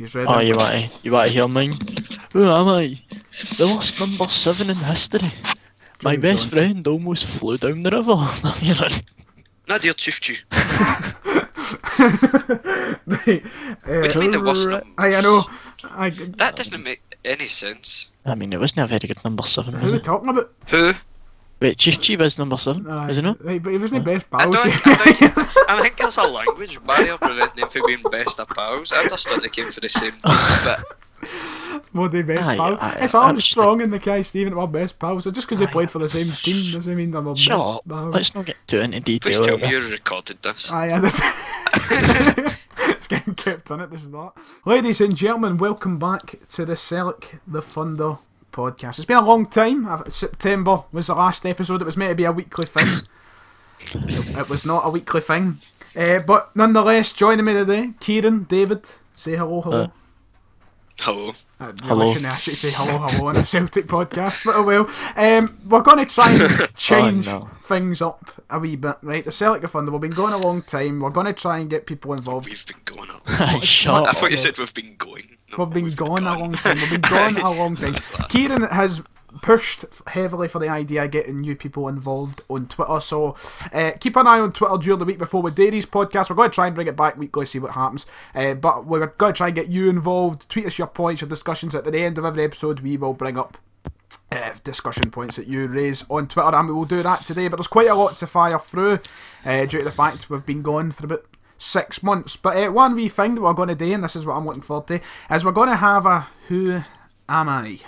He's ready. Oh, you want to hear mine? Who am I? The worst number 7 in history. My best friend almost flew down the river. You know. Nadia Chifchu. Right, What do you mean the worst number? I know. That doesn't make any sense. I mean, it wasn't a very good number 7, Who was are we it? talking about? Who? Wait, Chief is number 7, is he not? Right, but he wasn't best I pals. think there's a language barrier preventing him from being best of pals. I understand they came for the same team, but... More than best pals. It's Armstrong and the guy Stephen were best pals. So just because they played for the same team doesn't mean they're best Shut up. pals. Let's not get too into detail. Please tell of me you this. recorded this. It's getting kept on it, this is not. Ladies and gentlemen, welcome back to the Sellik, the Thunder podcast. It's been a long time. September was the last episode. It was meant to be a weekly thing. It was not a weekly thing. But nonetheless, joining me today, Kieran, David. Say hello. Hello. Hello. I should say hello on a Celtic podcast, but oh well. We're going to try and change things up a wee bit, right? The Celtic Thunder, we've been going a long time. We're going to try and get people involved. We've been going up. Shut I up. thought you said we've been going. No, We've been gone a long time. We've been gone a long time. Kieran has pushed heavily for the idea of getting new people involved on Twitter, so keep an eye on Twitter during the week before we do these podcasts. We're going to try and bring it back weekly, see what happens, but we're going to try and get you involved. Tweet us your points, your discussions. At the end of every episode we will bring up discussion points that you raise on Twitter, and we will do that today, but there's quite a lot to fire through due to the fact we've been gone for about 6 months. But one wee thing that we're going to do, and this is what I'm looking forward to, is we're going to have a Who Am I?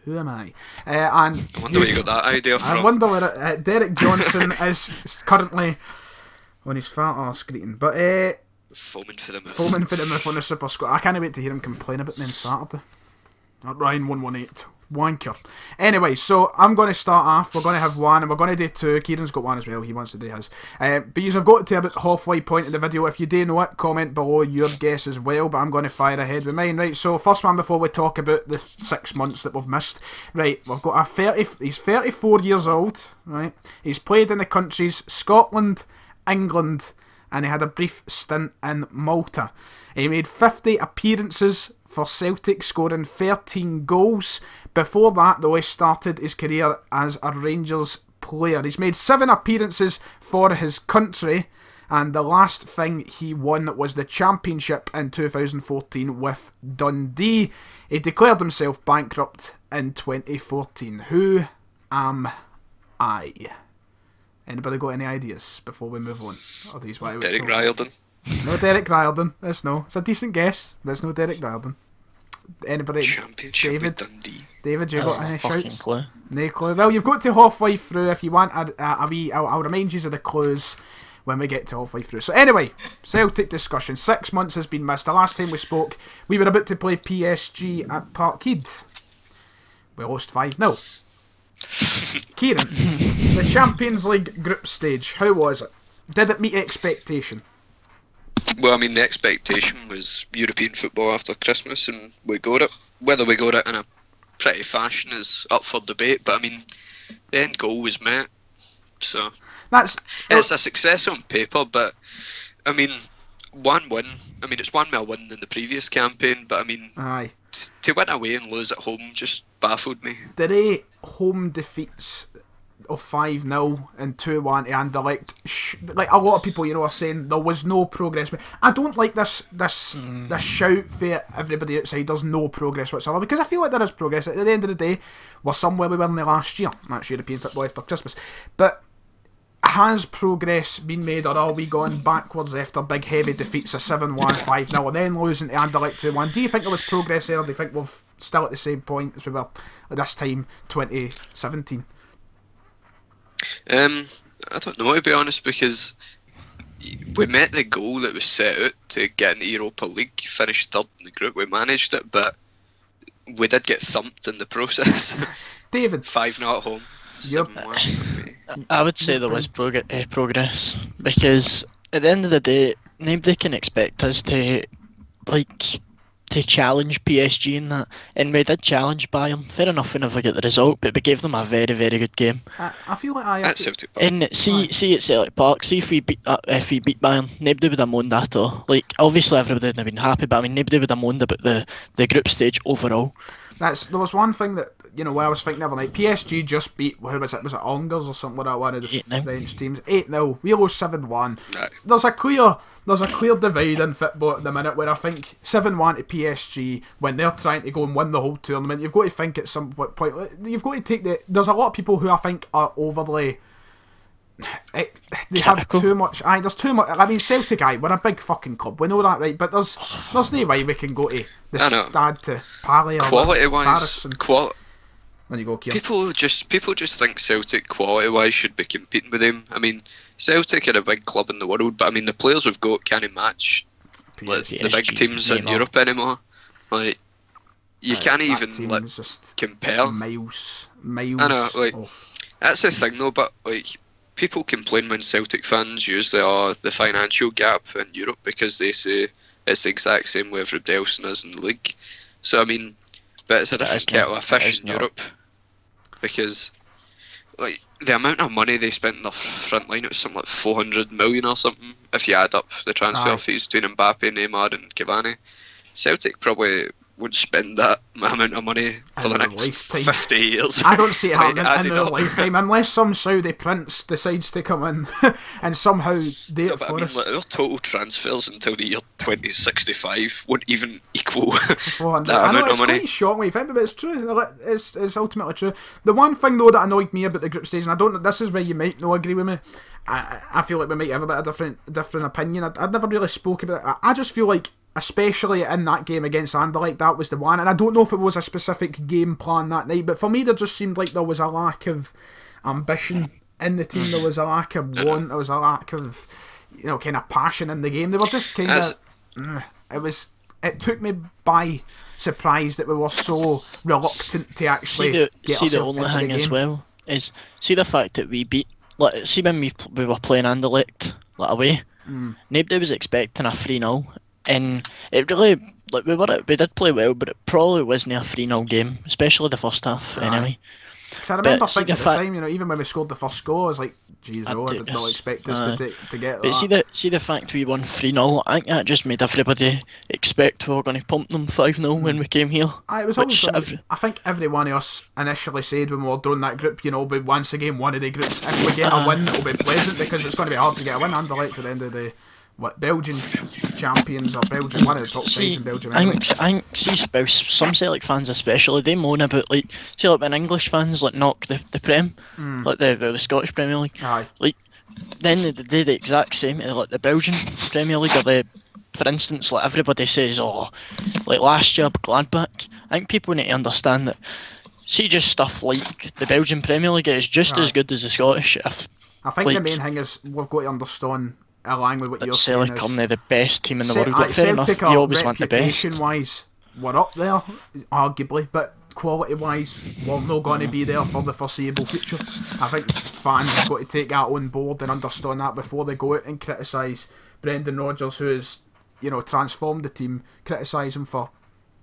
Who am I? And I wonder where you got that idea from. I wonder where Derek Johnson is currently on his fat arse greeting. But Foaming for the mouth. Foaming for the mouth on the Super Squad. I can't wait to hear him complain about me on Saturday. At Ryan 118. Wanker. Anyway, so I'm going to start off. We're going to have one, and we're going to do two. Kieran's got one as well. He wants to do his. But you've got to about halfway point of the video. If you do know it, comment below your guess as well. But I'm going to fire ahead with mine. Right, so first one before we talk about the 6 months that we've missed. Right, we've got he's 34 years old. Right, he's played in the countries Scotland, England, and he had a brief stint in Malta. He made 50 appearances for Celtic, scoring 13 goals. Before that, though, he started his career as a Rangers player. He's made 7 appearances for his country, and the last thing he won was the championship in 2014 with Dundee. He declared himself bankrupt in 2014. Who am I? Anybody got any ideas before we move on? Or these Derek Riordan. No Derek Riordan. It's a decent guess, but it's no Derek Riordan. Anybody? Championship David? with Dundee. David, you got any shouts? Clue. No clue. Well, you've got to halfway through. If you want a wee, I'll remind you of the clues when we get to halfway through. So anyway, Celtic discussion. 6 months has been missed. The last time we spoke, we were about to play PSG at Parkhead. We lost 5-0. Kieran, the Champions League group stage, how was it? Did it meet expectation? Well, I mean, the expectation was European football after Christmas, and we got it. Whether we got it in a pretty fashion is up for debate, but I mean, the end goal was met, so it's a success on paper. But I mean, one win. I mean, it's one more win than the previous campaign, but I mean, aye, to win away and lose at home just baffled me. The 8 home defeats of 5-0 and 2-1 to Anderlecht, like a lot of people, are saying there was no progress. But I don't like this shout for everybody outside. There's no progress whatsoever, because I feel like there is progress. At the end of the day, we're somewhere we were in the last year. That's European football after Christmas. But has progress been made, or are we going backwards after big heavy defeats of 7-1, 5-0, and then losing to Anderlecht 2-1? Do you think there was progress there, or do you think we're still at the same point as we were at this time 2017? I don't know, to be honest, because we met the goal that was set out to get in the Europa League, finished third in the group. We managed it, but we did get thumped in the process. David, 5-0 at home. I would say there was progress, because at the end of the day, nobody can expect us to to challenge PSG in that, and we did challenge Bayern. Fair enough, we never get the result, but we gave them a very, very good game. I feel like I At Celtic Park. And see at Sellik Park, see if we beat Bayern, nobody would have moaned at all. Like, obviously everybody would have been happy, but I mean, nobody would have moaned about the group stage overall. There was one thing that, where I was thinking the other night. PSG just beat, who was it? Was it Angers or something like that? One of the 8-0. French teams. 8-0. We lost 7-1. Right. There's a clear divide in football at the minute where I think 7-1 to PSG, when they're trying to go and win the whole tournament, you've got to think at some point, you've got to take there's a lot of people who I think are overly, they have too much. There's too much. I mean, Celtic, we're a big fucking club. We know that, right? But there's no way we can go to the stad to Paris or quality-wise, when you go, Kieran. People just think Celtic quality-wise should be competing with them. I mean, Celtic are a big club in the world, but I mean the players we've got can't match the big teams in Europe anymore. Like, you can't even compare. Miles. I know, like that's the thing though. But like, people complain when Celtic fans use the financial gap in Europe because they say it's the exact same with everybody else in the league. So I mean, but it's a different kettle of fish in Europe because, like, the amount of money they spent in the front line, it was something like 400 million or something if you add up the transfer fees between Mbappe, Neymar and Cavani. Celtic probably would spend that amount of money for the next 50 years. I don't see it happening in their lifetime unless some Saudi prince decides to come in and somehow do it for us. Their total transfers until the year 2065 won't even equal that amount of money. It's quite shocking when you think, but it's true. It's ultimately true. The one thing though that annoyed me about the group stage, and this is where you might not agree with me, I feel like we might have a bit of different opinion. I'd never really spoke about it. I just feel like, especially in that game against Anderlecht, that was the one, and I don't know if it was a specific game plan that night, but for me there just seemed like there was a lack of ambition in the team. There was a lack of want, there was a lack of kind of passion in the game. They were just kind of it took me by surprise that we were so reluctant to actually get ourselves the only thing as well is the fact that we beat, like, see when we were playing Anderlecht away, nobody was expecting a 3-0. And it really, like, we did play well, but it probably wasn't a 3-0 game, especially the first half, anyway. Because I remember thinking at the time, even when we scored the first goal, I was like, geez, I did not expect us to get that. But see the fact we won 3-0, I think that just made everybody expect we were going to pump them 5-0 when we came here. It was always I think every one of us initially said when we were doing that group, but once again, one of the groups, if we get a win, it'll be pleasant, because it's going to be hard to get a win. Anderlecht at the end of the Belgian champions, or Belgian, one of the top sides in Belgium. Anyway. I think some Celtic fans especially, they moan about, like, see, like when English fans knock the Prem, like the Scottish Premier League, like then they do the exact same to, like, the Belgian Premier League, or for instance, like, everybody says, like last year Gladbach. I think people need to understand that. See, just stuff like the Belgian Premier League is just as good as the Scottish. I think the main thing is we've got to understand, along with what you're saying, Sellik are the best team in the world. Like, fair enough, you always want the best. Reputation-wise, we're up there, arguably, but quality-wise, we're not going to be there for the foreseeable future. I think fans have got to take that on board and understand that before they go out and criticise Brendan Rodgers, who has, transformed the team. Criticise him for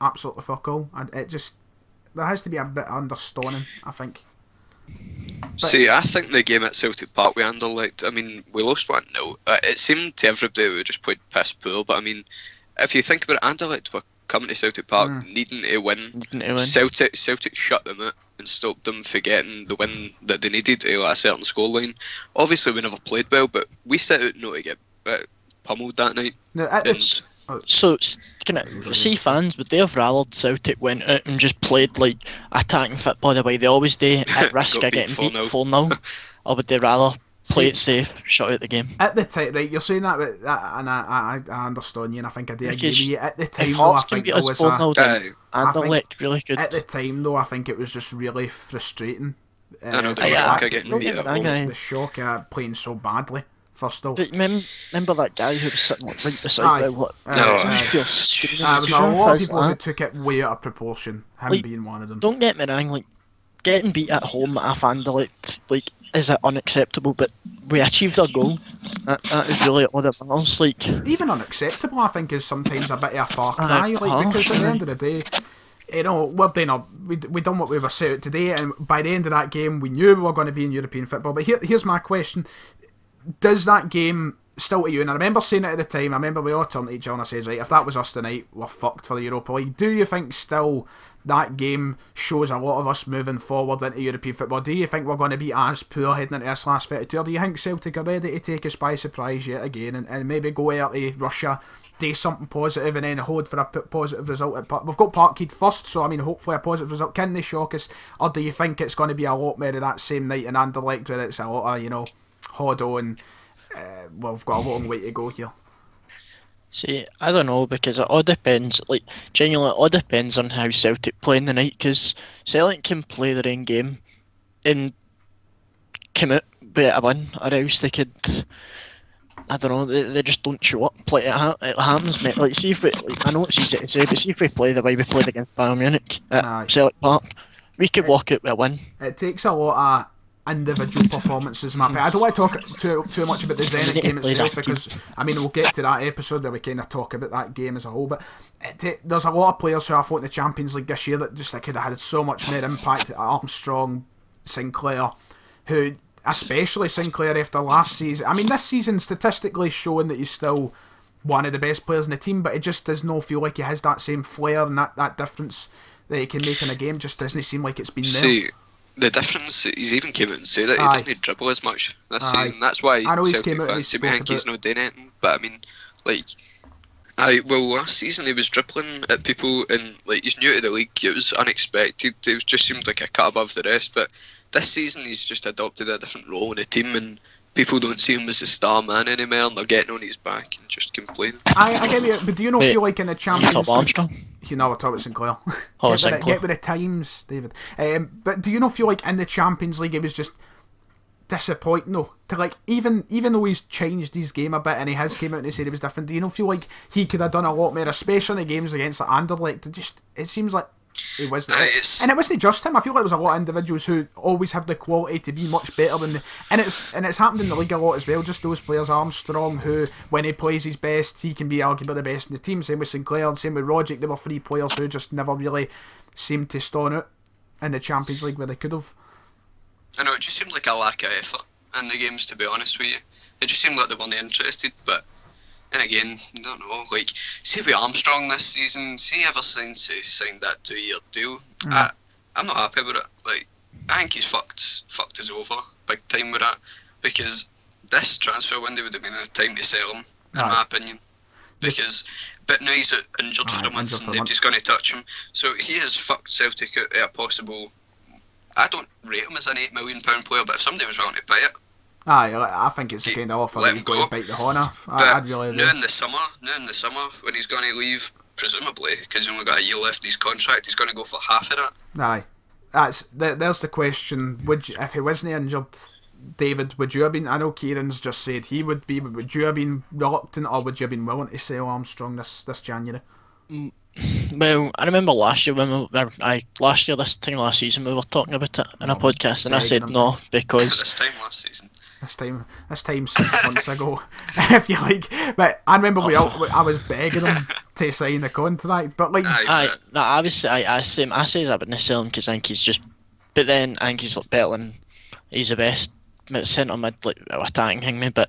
absolutely fuck all. And there has to be a bit of understanding, I think. See, I think the game at Celtic Park we Anderlecht, I mean, we lost 1-0. It seemed to everybody we just played piss poor, but I mean, if you think about it, Anderlecht were coming to Celtic Park needing to win. Celtic shut them out and stopped them from getting the win that they needed to a certain scoreline. Obviously, we never played well, but we set out not to get pummeled that night. No, so, see, fans, would they have rallied Celtic went out and just played like attacking football the way they always do, at risk of getting beat 4-0? Or would they rather play it safe, shut out the game? At the time, right, you're saying that, and I understand you, and I think I do agree with you. At the time, though, I think it was Anderlecht really good. At the time, though, I think it was just really frustrating. I know, the shock of getting beat up. The shock of playing so badly. First off, remember that guy who was sitting right beside me? There was a lot of people who took it way out of proportion. Him being one of them. Don't get me wrong, like, getting beat at home at a Fanderlecht, like, is it unacceptable? But we achieved our goal. That is really all that matters. Like, even unacceptable, I think, is sometimes a bit of a far cry. Because at the end of the day, we done what we were set out today, and by the end of that game, we knew we were going to be in European football. But here's my question: does that game still to you? And I remember saying it at the time. I remember we all turned to each other and I said, right, if that was us tonight, we're fucked for the Europa League. Do you think still that game shows a lot of us moving forward into European football? Do you think we're going to be as poor heading into this last 32? Or do you think Celtic are ready to take us by surprise yet again and maybe go out to Russia, do something positive, and then hold for a positive result at Park? We've got Parkhead first, so I mean, hopefully a positive result. Can they shock us? Or do you think it's going to be a lot more of that same night in Anderlecht where it's a lot of, Hodo and we've got a long way to go here? See, I don't know, because it all depends, like, genuinely, it all depends on how Celtic play in the night, because Sellik can play their own game and come out with a win, or else they could, I don't know, they just don't show up. Like, it happens, mate. Like, see if we, I know it's easy to say, but see if we play the way we played against Bayern Munich at Sellik Park, we could walk out with a win. It takes a lot of individual performances, Matt. I don't want to talk too much about the Zenit game itself, because I mean, we'll get to that episode where we kind of talk about that game as a whole, but there's a lot of players who I thought in the Champions League this year that just could have had so much more impact. Armstrong, Sinclair, who, especially Sinclair after last season, I mean, this season statistically showing that he's still one of the best players in the team, but it just does not feel like he has that same flair and that difference that he can make in a game. Just doesn't seem like it's been there. The difference, he's even came out and said it, he doesn't dribble as much this season. That's why Celtic fans seem to think he's not doing anything. But I mean, like, last season he was dribbling at people and, like, he's new to the league, it was unexpected, it just seemed like a cut above the rest. But this season he's just adopted a different role in the team, and people don't see him as a star man anymore, and they're getting on his back and just complaining. I get you, but do you not feel like in the Champions League... Armstrong? We're talking about Sinclair. Sinclair. Get with the times, David. But do you not feel like in the Champions League it was just disappointing, though? To, like, even though he's changed his game a bit and he has came out and he said it was different, do you not feel like he could have done a lot more, especially in the games against the Anderlecht? It seems like he wasn't. And it wasn't just him. I feel like there was a lot of individuals who always have the quality to be much better than and it's happened in the league a lot as well. Just those players, Armstrong, who when he plays his best, he can be arguably the best in the team. Same with Sinclair, same with Rogic. There were three players who just never really seemed to stand out in the Champions League where they could have. I know, it just seemed like a lack of effort in the games, to be honest with you. It just seemed like they weren't interested, but then again, I don't know, like, see with Armstrong this season, see ever since he signed that 2-year deal, I'm not happy with it. Like, I think he's fucked us over big time with that, because this transfer window would have been the time to sell him, in my opinion. But now he's injured for a month and nobody's going to touch him, so he has fucked Celtic out of a possible... I don't rate him as an £8 million player, but if somebody was willing to buy it, I think it's a kind of offer that he's going to bite the horn off. I'd really do. Now in the summer, when he's going to leave, presumably, because he's only got a year left in his contract, he's going to go for half of that. There's the question. If he wasn't injured, David, would you have been? I know Kieran's just said he would be, but would you have been reluctant, or would you have been willing to sell Armstrong this January? Well, I remember last year this time last season we were talking about it in a podcast, and I said no, because this time last season. This time 6 months ago, if you like. But I remember I was begging him to sign the contract, but like, I say I wouldn't sell him because I think he's just. But then I think he's like better than he's the best centre mid, like attacking hangman. But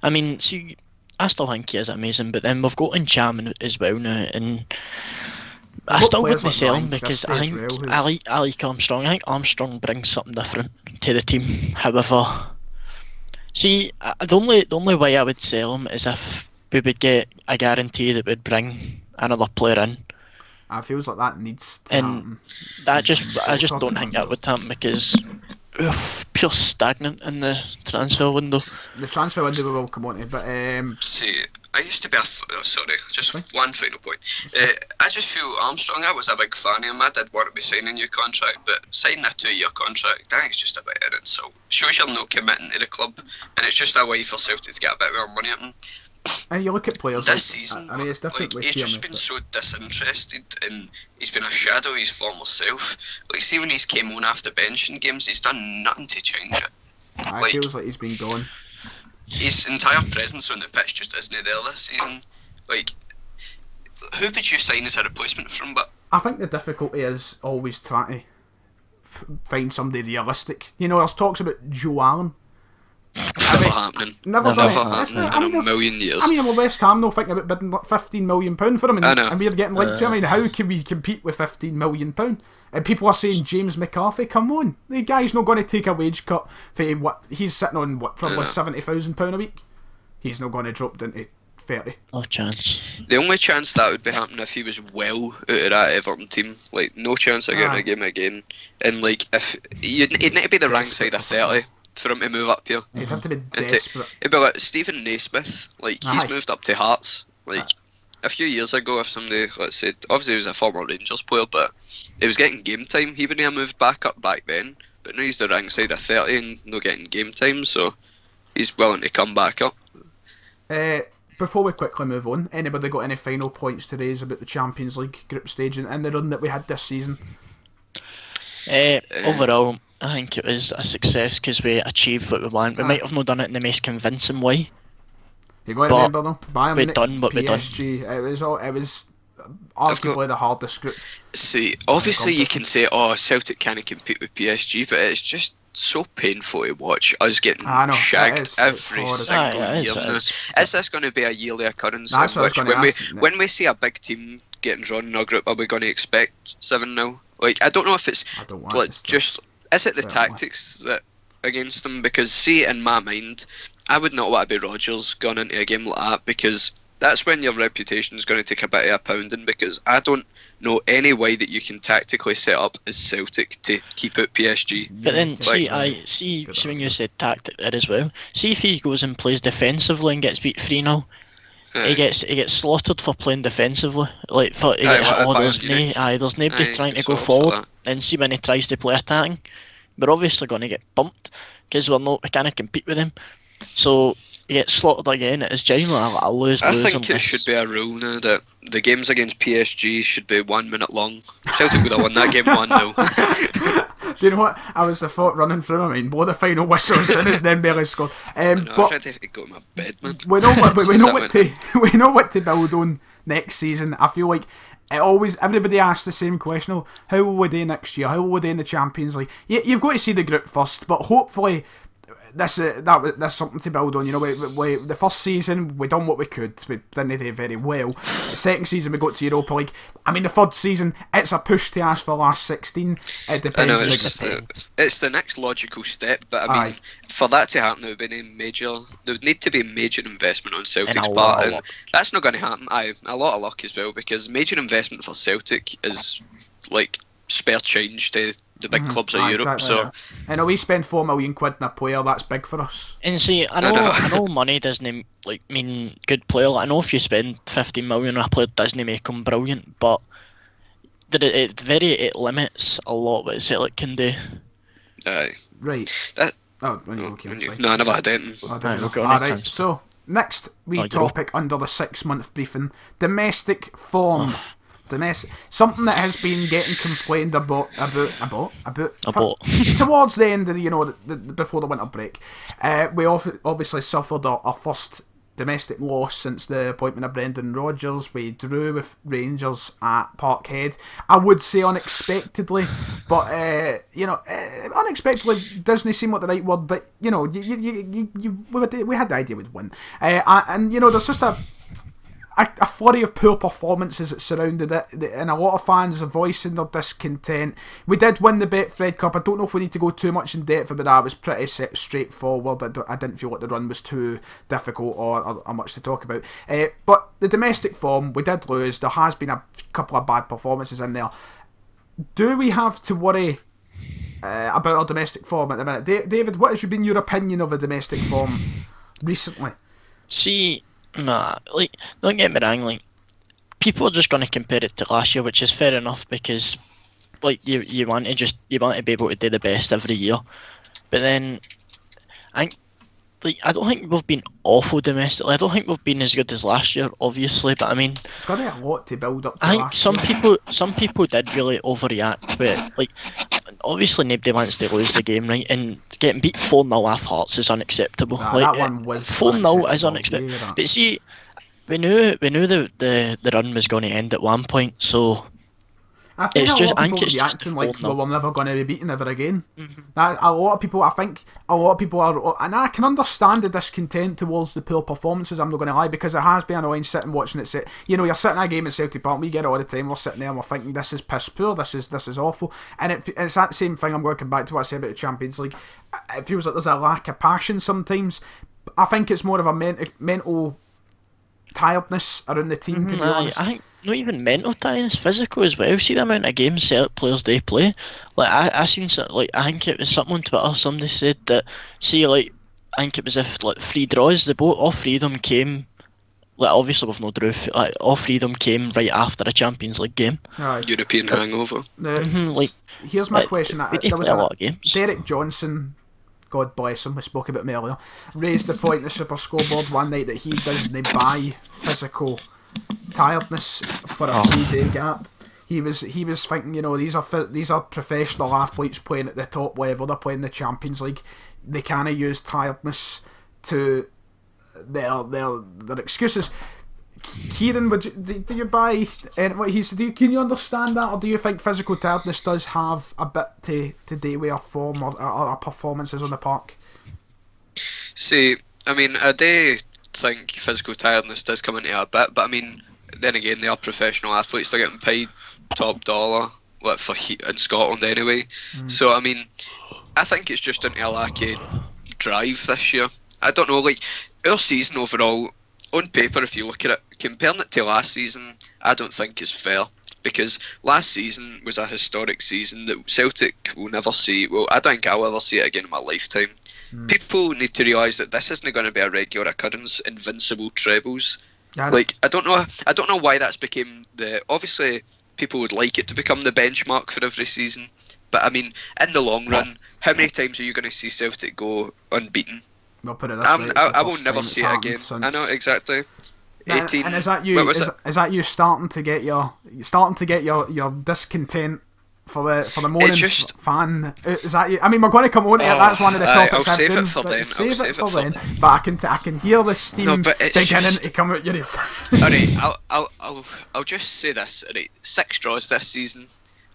I mean, see, I still think he is amazing. But then we've got Encham as well now, and I still wouldn't sell him because I think I like Armstrong. I think Armstrong brings something different to the team. However, see, the only way I would sell him is if we would get a guarantee that would bring another player in. It feels like that needs to happen. I just don't think that would happen because pure stagnant in the transfer window. The transfer window we will come on to, but see, I used to be just one final point. I just feel Armstrong, I was a big fan of him. I did want to be signing a new contract, but signing a 2-year contract, I think it's just a bit of an insult. Shows you're not committing to the club, and it's just a way for Celtic to get a bit more money at him. And you look at players this season, I mean, it's different. like, he's just been so disinterested, and he's been a shadow of his former self. Like, see when he's came on off the bench in games, he's done nothing to change it. It feels like he's been gone. His entire presence on the pitch just isn't there this season. Like, who would you sign as a replacement for him? But I think the difficulty is always trying to find somebody realistic. You know, there's talks about Joe Allen. Never happening. Never happening in a million years. I mean, well, West Ham though thinking about bidding like £15 million for him, and we're getting linked to him. I mean, how can we compete with £15 million? And people are saying James McCarthy, come on, the guy's not going to take a wage cut for what he's sitting on. What, probably £70,000 a week. He's not going to drop down to 30. No chance. The only chance that would be happening if he was well out of that Everton team. Like, no chance of getting a game again. And like, if he'd need to be the rank side of 30 for him to move up here. He'd have to be desperate. It'd be like Stephen Naismith. Like, he's moved up to Hearts. Like, a few years ago, if somebody, let's say, obviously he was a former Rangers player, but he was getting game time. He wouldn't have moved back up back then. But now he's the rank side of 30 and not getting game time, so he's willing to come back up. Before we quickly move on, anybody got any final points to raise about the Champions League group stage and the run that we had this season? Overall, I think it was a success because we achieved what we want. We might have not done it in the most convincing way. You got to remember though, Bayern we done what we done. PSG, it was arguably the hardest group. See, obviously you can say, oh, Celtic can't compete with PSG, but it's just so painful to watch us getting shagged every single year now. Is this going to be a yearly occurrence? That's in which when we see a big team getting drawn in our group, are we going to expect 7-0? Like, I don't know if it's like just is it the tactics that against them? Because see, in my mind, I would not want to be Rodgers going into a game like that, because that's when your reputation is going to take a bit of a pounding, because I don't know any way that you can tactically set up as Celtic to keep out PSG. But then, see when you said tactic there as well, see if he goes and plays defensively and gets beat 3-0, he gets slaughtered for playing defensively. Like, for there's nobody trying to go forward, and see when he tries to play attacking, we're obviously going to get bumped, because we can't compete with him. So he gets slaughtered again. It is genuinely a lose. I think it should be a rule now that the games against PSG should be 1 minute long. Celtic would have won that game 1-0. Do you know what? I was the thought running through my mind. Blow the final whistle as soon as then barely scored. But I was ready to go to my bed, man. We know what to build on next season. I feel like everybody asks the same question: how will we do next year? How will we do in the Champions League? You've got to see the group first, but hopefully that's something to build on. You know, we the first season we done what we could. We didn't do very well. The second season we got to Europa League. I mean, the third season it's a push to ask for last 16. It depends. I know it's the next logical step, but I mean, for that to happen, there would need to be major investment on Celtic's part, and that's not going to happen. A lot of luck as well, because major investment for Celtic is like spare change to the big clubs of Europe. Exactly, and we spend £4 million in a player. That's big for us. And see, I know money doesn't like mean good player. Like, I know if you spend 15 million on a player, it doesn't make him brilliant, but it limits a lot what Celtic can do. Right. No, I never had anything. Alright, so next topic under the 6-month briefing: domestic form. Something that has been getting complained about towards the end of before the winter break. We obviously suffered our first domestic loss since the appointment of Brendan Rodgers. We drew with Rangers at Parkhead. I would say unexpectedly, but unexpectedly doesn't seem like the right word. But we had the idea we'd win, and there's just a flurry of poor performances that surrounded it, and a lot of fans are voicing their discontent. We did win the Betfred Cup. I don't know if we need to go too much in depth about that. It was pretty straightforward. I didn't feel like the run was too difficult or much to talk about. But the domestic form, we did lose. There has been a couple of bad performances in there. Do we have to worry about our domestic form at the minute? David, what has been your opinion of the domestic form recently? See, nah, like, don't get me wrong, like, people are just going to compare it to last year, which is fair enough, because like you want to be able to do the best every year. But then I think like, I don't think we've been awful domestically. I don't think we've been as good as last year, obviously. But I mean, it's got to be a lot to build up to I think last year. some people did really overreact to it. Like, obviously nobody wants to lose the game, right? And getting beat 4-0 off Hearts is unacceptable. That one was 4-0 is unacceptable. But see, we knew the run was going to end at one point, so. I think it's just like, well, we're never going to be beaten ever again. A lot of people are, and I can understand the discontent towards the poor performances, I'm not going to lie, because it has been annoying sitting watching it. You know, you're sitting in a game at Celtic Park, we get it all the time, we're sitting there and we're thinking, this is piss poor, this is awful. And it's that same thing, I'm going to come back to what I said about the Champions League. It feels like there's a lack of passion sometimes. I think it's more of a mental tiredness around the team, to be honest. I think not even mental tiredness, physical as well. See the amount of games Celtic players they play. Like I seen like, I think it was something on Twitter. Somebody said that, see, like, I think it was if like 3 draws, all 3 of them came. Like, obviously with no draw, like all 3 of them came right after a Champions League game. European hangover. Like, here's my question. There was a lot of games. Derek Johnson, God bless him, we spoke about him earlier, raised the point in the Super Scoreboard one night that he doesn't buy physical tiredness for a 3-day gap. He was thinking, you know, these are professional athletes playing at the top level, they're playing the Champions League, they can't use tiredness to their excuses. Kieran, do you buy what he said? Can you understand that, or do you think physical tiredness does have a bit to do with our form or our performances on the park? See, I mean, I do think physical tiredness does come into it a bit, but I mean, then again, they are professional athletes. They're getting paid top dollar, like, for in Scotland anyway. So I mean, I think it's just into a lack of drive this year. I don't know, like, our season overall, on paper, if you look at it, comparing it to last season, I don't think is fair. Because last season was a historic season that Celtic will never see. Well, I don't think I'll ever see it again in my lifetime. People need to realise that this isn't going to be a regular occurrence. Invincible trebles. Like, I don't know why that's became the. Obviously, people would like it to become the benchmark for every season. But I mean, in the long run, how many times are you going to see Celtic go unbeaten? We'll put it this way, I will never see it again. I know, exactly. 18. And is that you? Is that you starting to get your discontent for the morning fan? Is that you? I mean, we're going to come on to it. That's one of the topics. I'll save it for then. Save it for then. But I can hear the steam beginning to come out your ears. Alright, I'll just say this. Alright, 6 draws this season.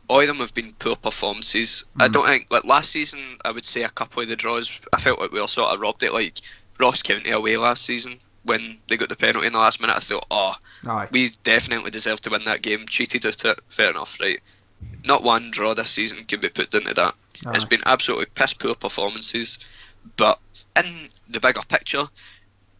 All of them have been poor performances. I don't think, like, last season, I would say a couple of the draws, I felt like we all sort of robbed it, like Ross County away last season when they got the penalty in the last minute. I thought, we definitely deserved to win that game, cheated at it, fair enough, right? Not one draw this season can be put into that. It's been absolutely piss poor performances, but in the bigger picture,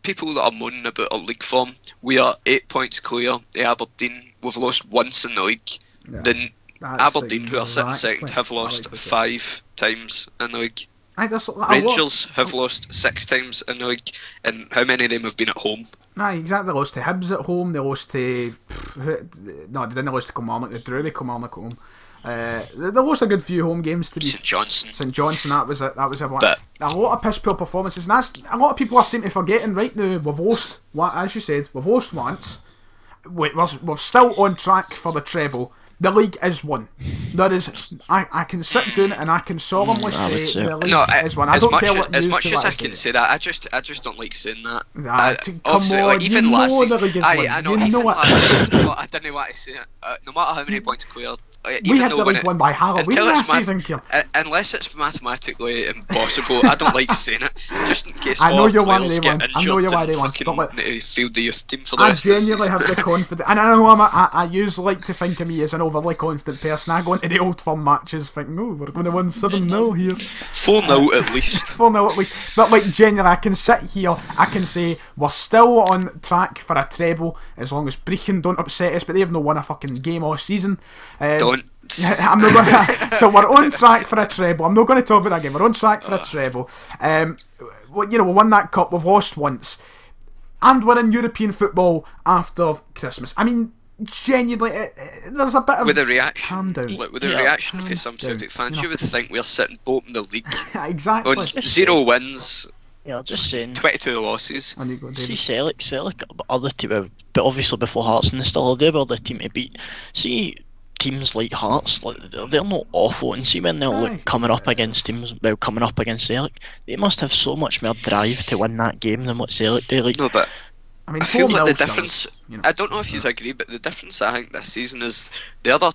people that are moaning about our league form, we are 8 points clear of Aberdeen. We've lost once in the league. Then Aberdeen, who are sitting second, have lost 5 times in the league. Rangers have lost 6 times in the league, and how many of them have been at home? Exactly. They lost to Hibs at home. They lost to they didn't lose to Kilmarnock. They drew with Kilmarnock at home. They lost a good few home games to St Johnstone. That was everyone. But a lot of piss poor performances, and that's a lot of people are seem to forgetting right now. We've lost, as you said, we've lost once. We're still on track for the treble. The league is won. There is, I can sit down and I can solemnly say the league is won. I don't care what as much as I can say that. I just don't like saying that. Come on, like, even last season, I know. You know last season, I didn't want to say it. No matter how many points cleared, we had the league won by Halloween last season, unless it's mathematically impossible, I don't like saying it. Just in case I know you're one of players them get ones. I know you're one of injured them and ones. fucking field the youth team for the rest of the season. I genuinely have the confidence, and I know I usually like to think of me as an overly confident person. I go into the Old Firm matches thinking, oh, we're going to win 7-0 here. 4-0 at least. 4-0 at least. But like, genuinely, I can sit here, I can say we're still on track for a treble as long as Brechin don't upset us, but they have not won a fucking game all season. Don't. I'm not gonna, so we're on track for a treble. I'm not going to talk about that game. We're on track for a treble. We won that cup. We've lost once, and we're in European football after Christmas. I mean, genuinely, there's a bit of with a reaction. Calm down. With a reaction for some Celtic fans, you would think we're sitting bottom of the league. Exactly. On 0 wins, Yeah, just saying. 22 losses. See Sellik, other team, but obviously before Hearts and still, they were the team to beat. See teams like Hearts, like they're not awful, and see when they're coming up against Sellik, they must have so much more drive to win that game than what Sellik do. Like, no, but I feel like the difference. You know, I don't know if you agree, but the difference I think this season is the other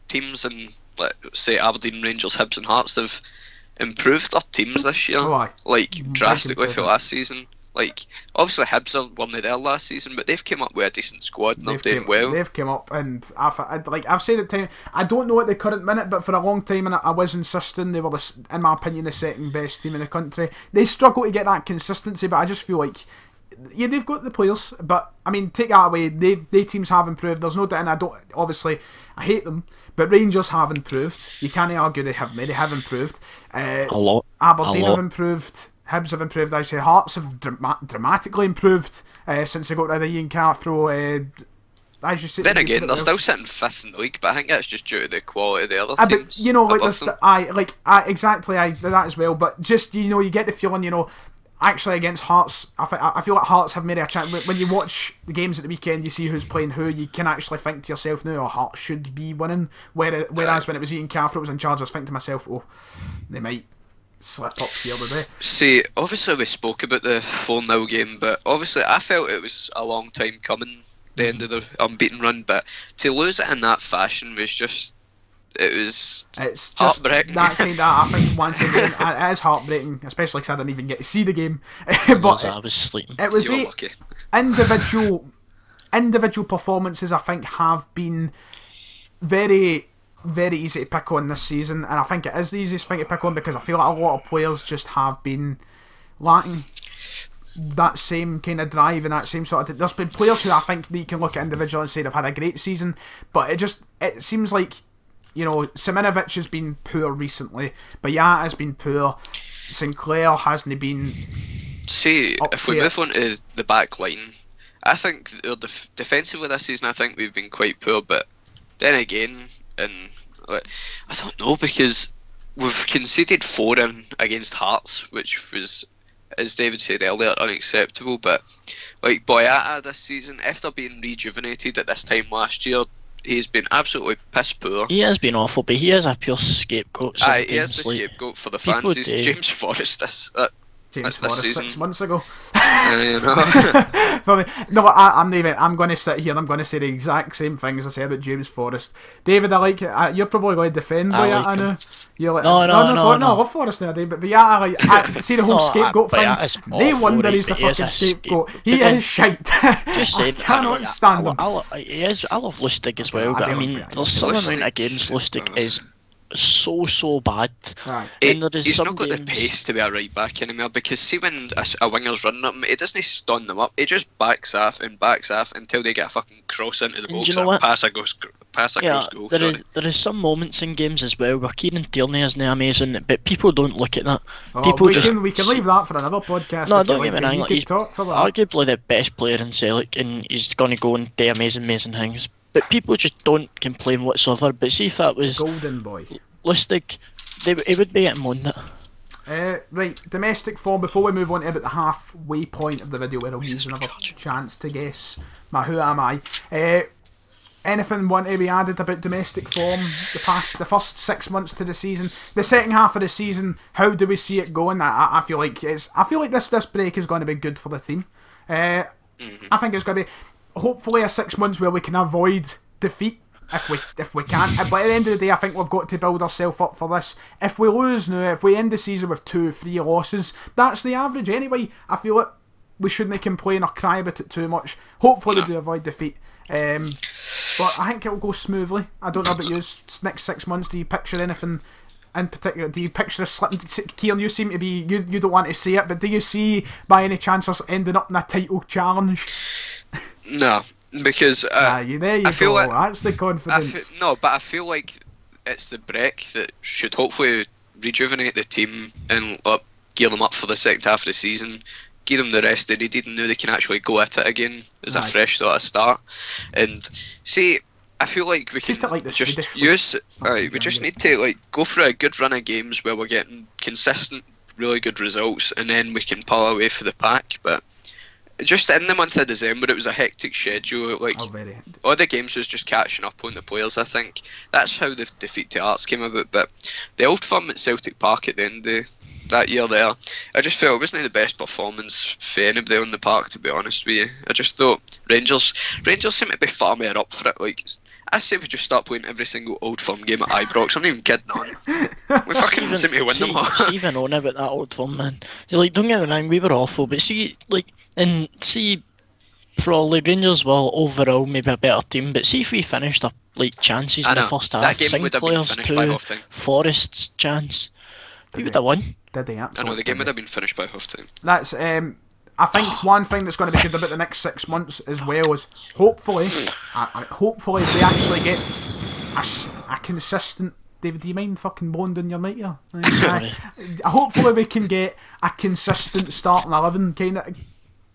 teams in, like, say, Aberdeen, Rangers, Hibs, and Hearts have improved their teams this year, drastically for last season. Like, obviously Hibs weren't there last season, but they've come up with a decent squad and they're doing well. They've come up, and I've said at time, I don't know at the current minute, but for a long time, and I was insisting they were, in my opinion, the second best team in the country. They struggle to get that consistency, but I just feel like, yeah, they've got the players, but I mean, take that away, they teams have improved. There's no doubt, and I hate them, but Rangers have improved. You can't argue they have improved. A lot. Aberdeen have improved. Hibs have improved. I say Hearts have dramatically improved since they got rid of Ian Cathro. As you say, then again, they're still sitting 5th in the league, but I think that's just due to the quality of the other teams. But, you know, like that as well. But just, you know, you get the feeling, you know, actually against Hearts, I feel like Hearts have made a chance. When you watch the games at the weekend, you see who's playing who, you can actually think to yourself, no, Hearts should be winning. Whereas when it was Ian Cathro was in charge, I was thinking to myself, oh, they might slip up here today. See, obviously we spoke about the 4-0 game, but obviously I felt it was a long time coming, the end of the unbeaten run, but to lose it in that fashion was just, it's just heartbreaking. That kind of, I think once again, it is heartbreaking, especially because I didn't even get to see the game. But I was sleeping. It was lucky. Individual performances, I think, have been very, very easy to pick on this season, and I think it is the easiest thing to pick on because I feel like a lot of players just have been lacking that same kind of drive and that same sort of... There's been players who I think that you can look at individually and say they've had a great season, but it seems like, you know, Siminovic has been poor recently, Bayat has been poor, Sinclair hasn't been... See, if we move on to the back line, I think defensively this season I think we've been quite poor, but then again, and I don't know, because we've conceded 4 in against Hearts, which was, as David said earlier, unacceptable. But like Boyata this season, after being rejuvenated at this time last year, he's been absolutely piss poor. He has been awful, but he is a pure scapegoat. He is the scapegoat for the fans. He's James Forrest James Forrest season. 6 months ago. You know. For me, no, I'm going to sit here and I'm going to say the exact same things I say about James Forrest. David, I like it. You're probably going to defend Boyata, I know. You're like, no, I love Forrest now, David. But yeah, I see the whole scapegoat thing. No wonder he's the fucking scapegoat. He is shite. Just saying, I cannot stand him. I love Lustig as well, but I mean, there's some amount of games Lustig is so bad. Right. He's not got the pace to be a right back anymore, because see when a winger's running up, it doesn't stun them up, it just backs off until they get a fucking cross into the box, or pass across goal. There is some moments in games as well where Kieran Tierney isn't amazing, but people don't look at that. We can leave that for another podcast. No, don't get me wrong, he's arguably the best player in Celtic, and he's going to go and do amazing things. But people just don't complain whatsoever. But see if that was Golden Boy Lustig, it would be getting on that. Right, domestic form. Before we move on to about the halfway point of the video, where I'll use another chance to guess who am I. Anything want to be added about domestic form? The first 6 months to the season, the second half of the season. How do we see it going? I feel like this break is going to be good for the team. I think it's going to be hopefully a 6 months where we can avoid defeat if we can. But at the end of the day, I think we've got to build ourselves up for this. If we lose now, if we end the season with 2-3 losses, that's the average anyway. I feel like we shouldn't complain or cry about it too much. Hopefully we do avoid defeat. But I think it'll go smoothly. I don't know about you. Next 6 months, do you picture anything in particular? Do you picture a slip? Kieran, you seem to be, you don't want to see it, but do you see by any chance us ending up in a title challenge? No, because there you I feel go. like That's the confidence. But I feel like it's the break that should hopefully rejuvenate the team and gear them up for the second half of the season, give them the rest they needed, and now they can actually go at it again as a fresh sort of start. And see, I feel like we can just use. We just need to go for a good run of games where we're getting consistent really good results, and then we can pull away for the pack. But just in the month of December, it was a hectic schedule. Like, all the games was just catching up on the players, I think. That's how the defeat to Hearts came about. But the Old Firm at Celtic Park at the end of that year there, I just felt it wasn't the best performance for anybody on the park, to be honest with you. I just thought Rangers seem to be far more up for it. Like, I say we just start playing every single Old Firm game at Ibrox. I'm not even kidding on. We fucking seem to win them all. Even on about that Old Firm, man. Like, don't get me wrong, we were awful, but see, like, and see, probably Rangers were overall maybe a better team, but see if we finished up like chances in the first half, that game would have been finished by half time. Forest's chance, we would have won. Did they? Absolutely. I know the game would have been finished by half time. That's I think one thing that's going to be good about the next 6 months as well is hopefully we actually get a consistent. David, do you mind fucking bonding your mic here? Hopefully we can get a consistent starting 11, kind of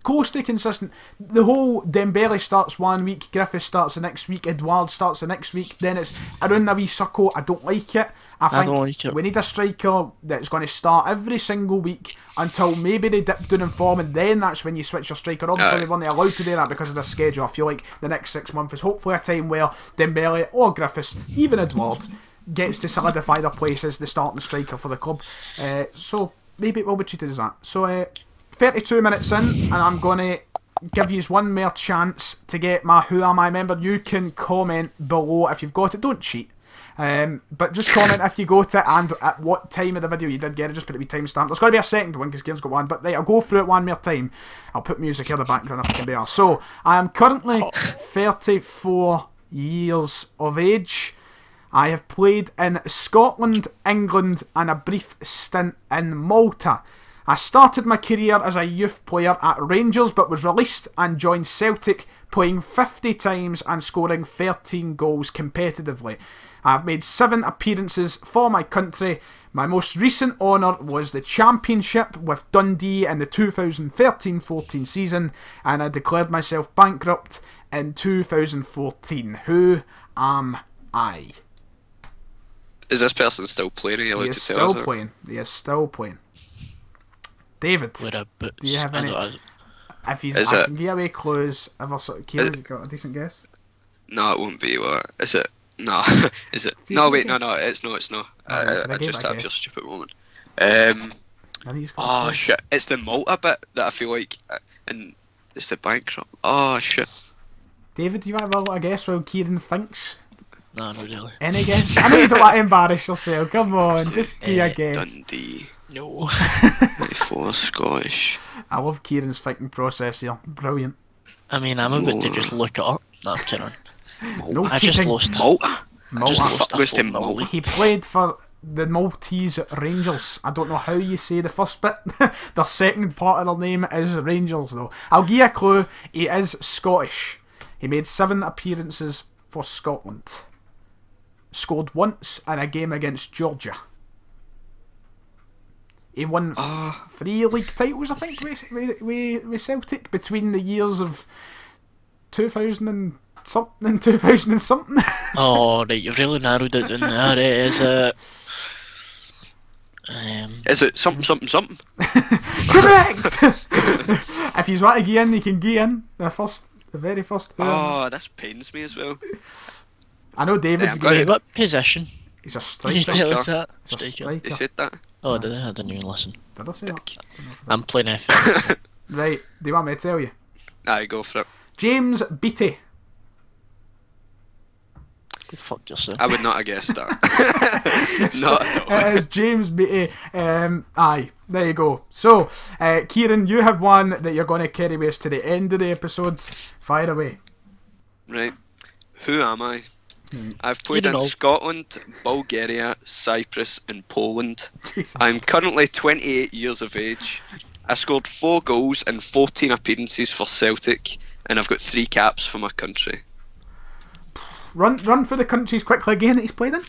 close to consistent. The whole Dembele starts 1 week, Griffiths starts the next week, Edouard starts the next week, then it's around a wee circle. I don't like it. I don't like it. We need a striker that's going to start every single week until maybe they dip down in form, and then that's when you switch your striker. Obviously, they weren't allowed to do that because of the schedule. I feel like the next 6 months is hopefully a time where Dembele or Griffiths, even Edouard, gets to solidify their place as the starting striker for the club. So maybe it will be treated as that. So 32 minutes in, and I'm going to give you one more chance to get my Who Am I member. You can comment below if you've got it. Don't cheat. But just comment if you got it and at what time of the video you did get it. Just put it with timestamp. There's got to be a second one because Kieran's got one. But right, I'll go through it one more time. I'll put music in the background if I can be asked. So I am currently 34 years of age. I have played in Scotland, England, and a brief stint in Malta. I started my career as a youth player at Rangers, but was released and joined Celtic, playing 50 times and scoring 13 goals competitively. I've made 7 appearances for my country. My most recent honour was the Championship with Dundee in the 2013-14 season, and I declared myself bankrupt in 2014. Who am I? Is this person still playing? Are you allowed to tell us? He is still playing. He is still playing. David, do you have any? If he's, I can give away clues. Kieran, you got a decent guess? No, it won't be. What is it? No, is it? No, wait, no, it's not. It's not. I just had a pure stupid moment. Oh shit! It's the Malta bit that I feel like, and it's the bankrupt. Oh shit! David, do you want to have a guess while Kieran thinks? No, not really. Any guess? I know you don't want to embarrass yourself. Come on, just give a guess. Dundee. No. 24 Scottish. I love Kieran's thinking process here. Brilliant. I mean, I'm about to just look it up. No, I'm kidding. No, I just lost Malta. Malta. He played for the Maltese Rangers. I don't know how you say the first bit. The second part of their name is Rangers, though. I'll give you a clue. He is Scottish. He made 7 appearances for Scotland. Scored once in a game against Georgia. He won 3 league titles, I think, with Celtic between the years of 2000 and something and 2000 and something. Oh, right, you've really narrowed it down there. Is it something? Correct! If you want to get in, you can get in. The very first. Oh, this pains me as well. I know David's got what position? He's a striker. Can you tell us that? Striker. You said that? Oh, did I? I didn't even listen. Did I say that? I'm playing FM. Right, do you want me to tell you? Aye, go for it. James Beattie. Go fuck yourself. I would not have guessed that. Not at all. It is James Beattie. Aye, there you go. So, Kieran, you have one that you're going to carry with us to the end of the episode. Fire away. Right. Who am I? I've played in Scotland, Bulgaria, Cyprus and Poland. Jesus. I'm currently 28 years of age. I scored 4 goals and 14 appearances for Celtic, and I've got 3 caps for my country. Run for the countries quickly again that he's played in.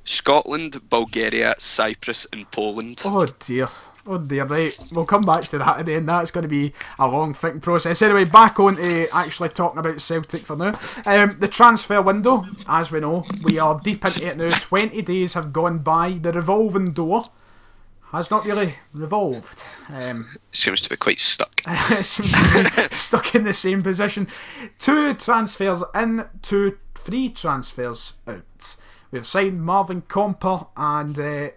Scotland, Bulgaria, Cyprus and Poland. Oh dear, right. We'll come back to that at the end. That's going to be a long thinking process. Anyway, back on to actually talking about Celtic for now. The transfer window, as we know, we are deep into it now. 20 days have gone by. The revolving door has not really revolved. Seems to be quite stuck. Seems to be stuck in the same position. 2 transfers in, 2 free transfers out. We've signed Marvin Comper and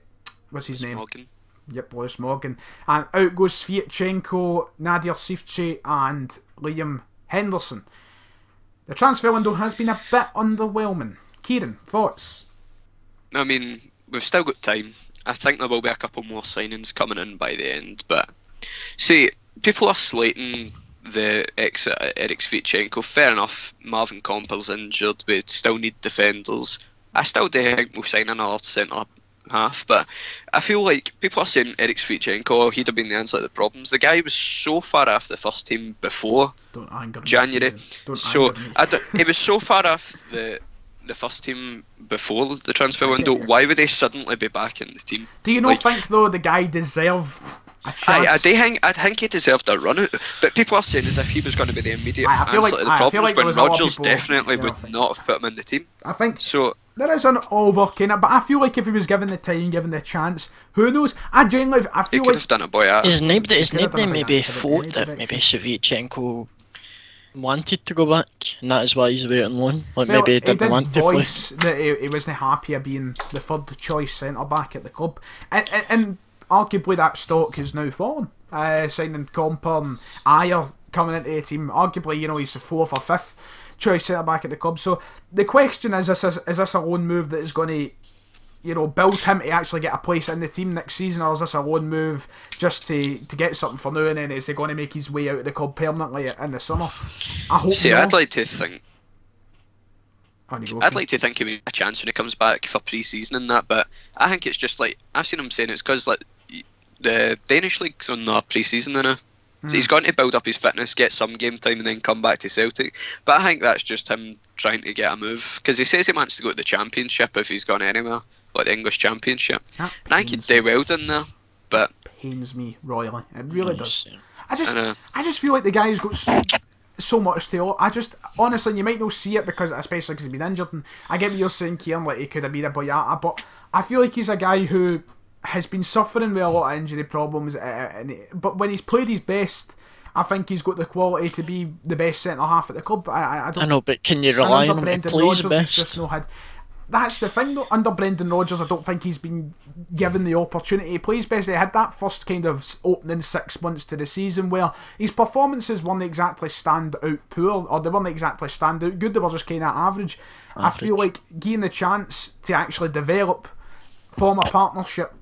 what's his name? Morgan. Yep, Lewis Morgan. And out goes Sviatchenko, Nadir Sivche and Liam Henderson. The transfer window has been a bit underwhelming. Kieran, thoughts? I mean, we've still got time. I think there will be a couple more signings coming in by the end, but see, people are slating the exit at Eric Sviatchenko. Fair enough, Marvin Comper's injured, we still need defenders. I still do think we'll sign another centre half, but I feel like people are saying Eric Sviatchenko, he'd have been the answer to the problems. The guy was so far off the first team before January, so he was so far off the first team before the transfer window. Why would they suddenly be back in the team? Do you not think though the guy deserved a chance? I think he deserved a run out, but people are saying as if he was going to be the immediate answer to the problems when Rodgers definitely would not have put him in the team. I think so. There is an overking it, but I feel like if he was given the time, given the chance, who knows? I feel he like could have done a boy out. His name maybe thought that maybe Sviatchenko wanted to go back, and that is why he's away on loan. Like maybe he didn't want to play. That he wasn't happy of being the third choice centre back at the club, and arguably that stock has now fallen. Signing Comper and Ayer coming into the team, arguably he's the 4th or 5th choice centre back at the club. So the question is this a loan move that is going to build him to actually get a place in the team next season, or is this a loan move just to get something for now, and then is he going to make his way out of the club permanently in the summer? I hope. See, no. I'd like to think he would a chance when he comes back for pre-season and that, but I think it's just like I've seen him saying it's because like the Danish league's on the pre-season now. So he's going to build up his fitness, get some game time, and then come back to Celtic. But I think that's just him trying to get a move, because he says he wants to go to the Championship if he's gone anywhere, like the English Championship. And I think he'd do well down there, but pains me royally. It really does. I just feel like the guy's got so much to offer. Honestly, you might not see it especially because he's been injured. And I get what you're saying, Kieran, like he could have been a Boyata, but I feel like he's a guy who has been suffering with a lot of injury problems, but when he's played his best, I think he's got the quality to be the best centre half at the club. I know, but can you rely on him to play his best? Just that's the thing though. Under Brendan Rodgers, I don't think he's been given the opportunity to play his best. He had that first kind of opening 6 months to the season where his performances weren't exactly stand out poor, or they weren't exactly stand out good. They were just kind of average. I feel like giving the chance to actually develop, form a partnership.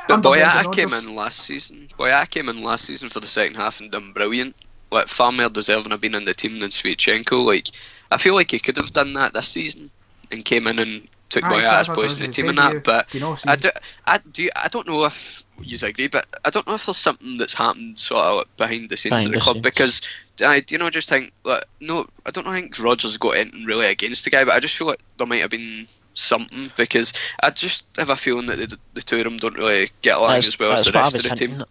But Boyata came in last season. Boyata came in last season for the second half and done brilliant. Like far more deserving of being in the team than Sviatchenko. Like I feel like he could have done that this season and came in and took Boyata's place in the team and that. But I don't know if you agree, but I don't know if there's something that's happened sort of behind the scenes of the club, because I just think like no, I don't think Rodgers got anything really against the guy, but I just feel like there might have been something, because I just have a feeling that the two of them don't really get along as well as the rest of the team.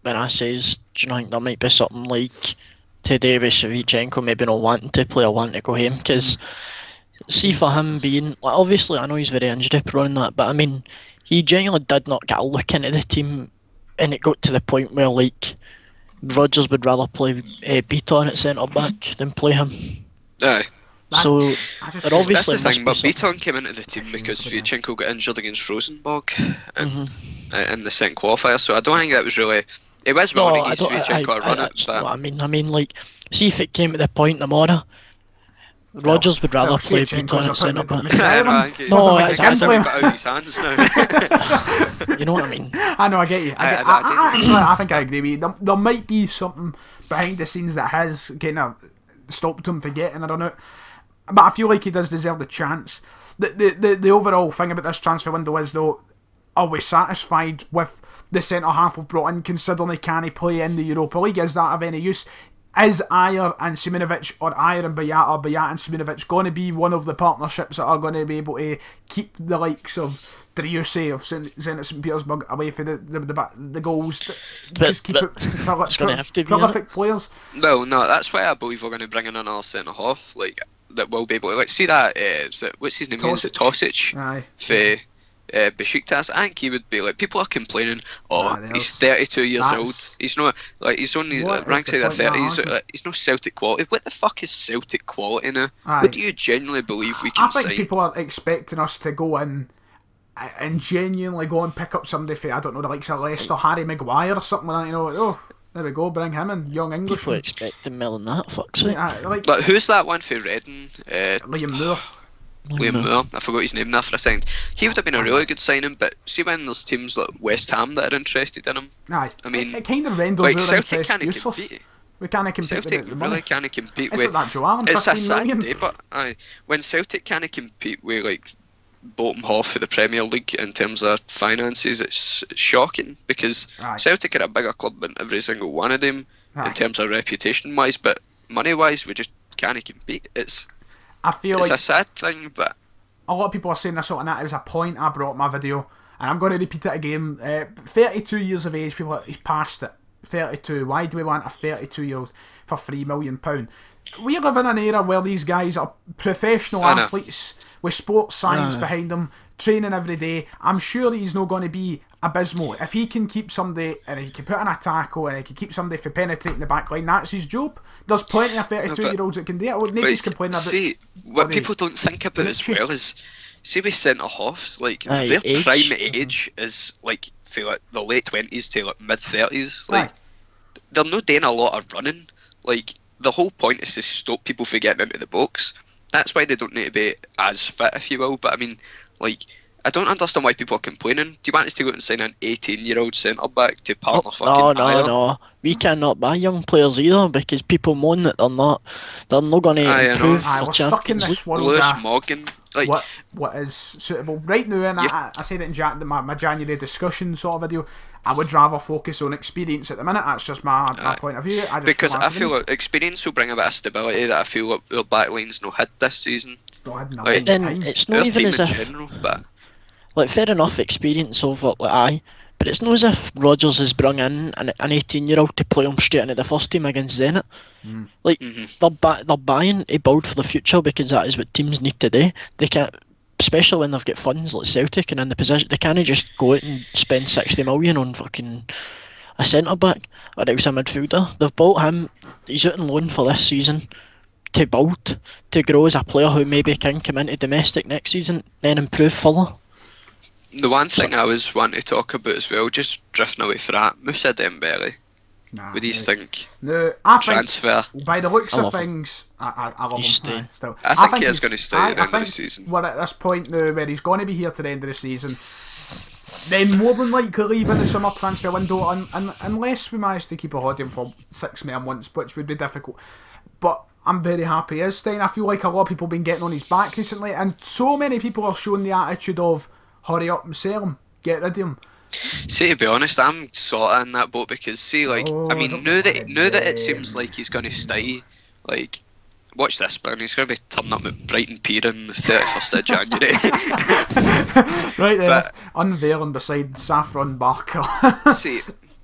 When I says, do you think there might be something like today with Sviatchenko maybe not wanting to play or wanting to go home? Because see, for him being like, obviously I know he's very injury prone and that, but I mean he genuinely did not get a look into the team, and it got to the point where like Rodgers would rather play Beaton at centre back than play him. Aye. So obviously that's the thing, but Beaton came into the team because Sviatchenko got injured against Rosenborg in the second qualifier, so I don't think that was really. It was wrong to give Sviatchenko a run at. But I mean, like, see if it came to the point tomorrow, Rodgers would rather play Beaton at centre back. No, I guess I've got out of his hands now. You know what I mean? I know, I get you. I think I agree with you. There might be something behind the scenes that has kind of stopped him from getting, I don't know. But I feel like he does deserve the chance. The overall thing about this transfer window is, though, are we satisfied with the centre half we've brought in, considering he can't play in the Europa League? Is that of any use? Is Ayer and Simunovic, or Ayer and Boyata, or Boyata and Simunovic going to be one of the partnerships that are going to be able to keep the likes of Driussi of Zenit St Petersburg away from the goals? Just keep it prolific players. Well, no, that's why I believe we're going to bring in another centre half, like that will be able to see that. What's his name? Is it Tosic? Aye. Besiktas, I think he would be like, people are complaining, Nah, he's 32 years that's- old, he's not, like, he's only What is ranked the out of point of 30, that he's no Celtic quality. What the fuck is Celtic quality now? Aye. What do you genuinely believe we I can think sign? people are expecting us to go in and genuinely go and pick up somebody for, I don't know, the likes of Leicester, Harry Maguire or something like that, you know, oh, there we go, bring him in, young People Englishman. expecting more than that, fuck's sake. Like But who's that one for Reading? Liam Moore. Liam Moore. I forgot his name there for a second. He would have been a really good signing, but see when there's teams like West Ham that are interested in him. Aye, I mean, it kind of renders like our Celtic interest can't useless. compete. We can't compete Celtic with the money. really can't compete It's with. like that Joe Allen, It's a 15 sad million. day, but when Celtic can't compete with like bottom half of the Premier League in terms of finances, it's shocking because Aye. Celtic are a bigger club than every single one of them Aye. in terms of reputation wise, but money wise we just can't compete. I feel It's like a sad thing, but a lot of people are saying this sort of that. It was a point I brought in my video, and I'm going to repeat it again. 32 years of age, people are, he's past it. 32. Why do we want a 32-year-old for £3 million? We live in an era where these guys are professional I know. athletes with sports science behind them, training every day. I'm sure he's not going to be abysmal. If he can keep somebody, and he can put in a tackle, and he can keep somebody for penetrating the back line, that's his job. There's plenty of 32-year-olds that can do it. Nobody's complaining about see, what bloody people don't think about as Bonucci. well is, see with centre halves, like Aye, their age. prime age is like for like the late 20s to like mid 30s. Like Aye. they're not doing a lot of running. Like the whole point is to stop people from getting into the box. That's why they don't need to be as fit, if you will. But I mean, like, I don't understand why people are complaining. Do you want us to go and sign an 18-year-old centre back to partner fucking Ayer? No. We cannot buy young players either because people moan that they're not going to Aye, I know. improve Aye, for we're stuck in Champions League. this world Lewis of Morgan, like, what is suitable right now, and I said it in my January discussion sort of video. I would rather focus on experience at the minute. That's just my point of view. I just because I that's feel the like experience will bring a bit of stability that I feel like their backline's not had this season. need. God, no, Like, Then time. it's Their not even team as in if, general, but like, fair enough, experience over, like, aye, but it's not as if Rodgers has brought in an 18-year-old to play him straight into the first team against Zenit. Like, they're buying a build for the future because that is what teams need to do. They can't, especially when they've got funds like Celtic and in the position, they can't just go out and spend 60 million on fucking a centre back or else a midfielder. They've bought him, he's out on loan for this season to build, to grow as a player who maybe can come into domestic next season, then improve further. the one thing I was wanting to talk about as well, just drifting away from that, Moussa Dembele. Nah, What do you think? No, I think Transfer. by the looks I of love him. things, I love He's him. staying. Still, I think he is he's- gonna stay at the end of the season. We're at this point now where he's going to be here to the end of the season. Then more than likely leave in the summer transfer window, unless we manage to keep a hold of him for 6 more months, which would be difficult. But I'm very happy he is staying. I feel like a lot of people have been getting on his back recently, and so many people are showing the attitude of hurry up and sell him, get rid of him. See, to be honest, I'm sort of in that boat because, see, like, Oh, I mean, don't now that worry, it seems like he's going to stay, like, watch this, man, he's going to be turning up at Brighton Pier on the 31st of January. Right there, But- unveiling beside Saffron Barker. See,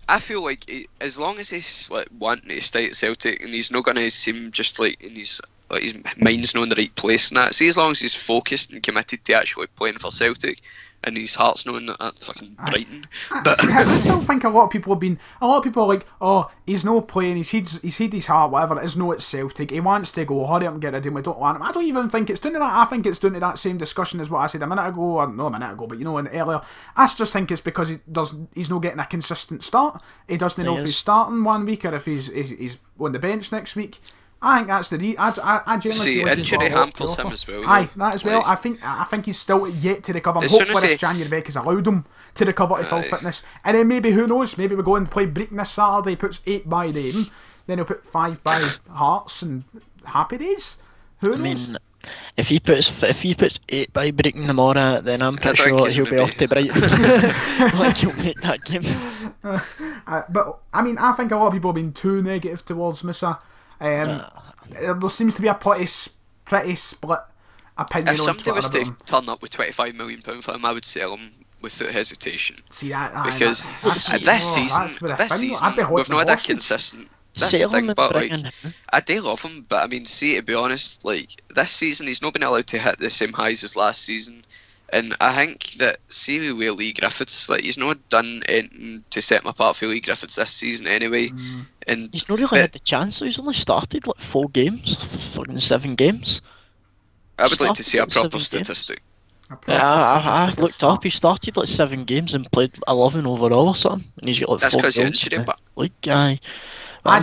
I feel like as long as he's like wanting to stay at Celtic and he's not going to seem just like in his mind's not in the right place and that. See, as long as he's focused and committed to actually playing for Celtic and his heart's not in that fucking Brighton. But I still think a lot of people are like, oh, he's not playing, he's hid his heart, whatever it is, no, it's Celtic, he wants to go, hurry up and get rid of him, we don't want him. I don't even think it's down to that. I think it's down to that same discussion as what I said a minute ago, or not a minute ago, but earlier. I just think it's because he's not getting a consistent start. He doesn't know if he's starting one week or if he's on the bench next week. I think that's the I generally see, feel like he's got injury a lot to hampers him offer. as well. Aye, though. that as well. Like, I think he's still yet to recover. As soon Hopefully as this he- January break has allowed him to recover to full Aye. fitness. And then maybe, who knows, maybe we go and play Breaking this Saturday, he puts 8 by them, then he'll put 5 by Hearts and happy days. Who knows? I mean, if he puts 8 by Brighton tomorrow, then I'm pretty think sure he's he'll be gonna off to Brighton. Like, he'll make that game. But I mean, I think a lot of people have been too negative towards Musa. There seems to be a pretty split opinion if on somebody Twitter was about to him. turn up with £25 million for him, I would sell him without hesitation. See that? Because this season, I'd be holding we've not had a hostage. consistent. That's the Sell thing, him and but bring like, in him. I do love him, but I mean, see, to be honest, like this season he's not been allowed to hit the same highs as last season, And I think that, see with Lee Griffiths, like, he's not done anything to set him apart for Lee Griffiths this season anyway. And he's not really had the chance, though. He's only started like 4 games, fucking 7 games. I would like to see a proper statistic. I looked up. He started like 7 games and played 11 overall or something, and he's got like 4 goals. That's because injury, but like guy. I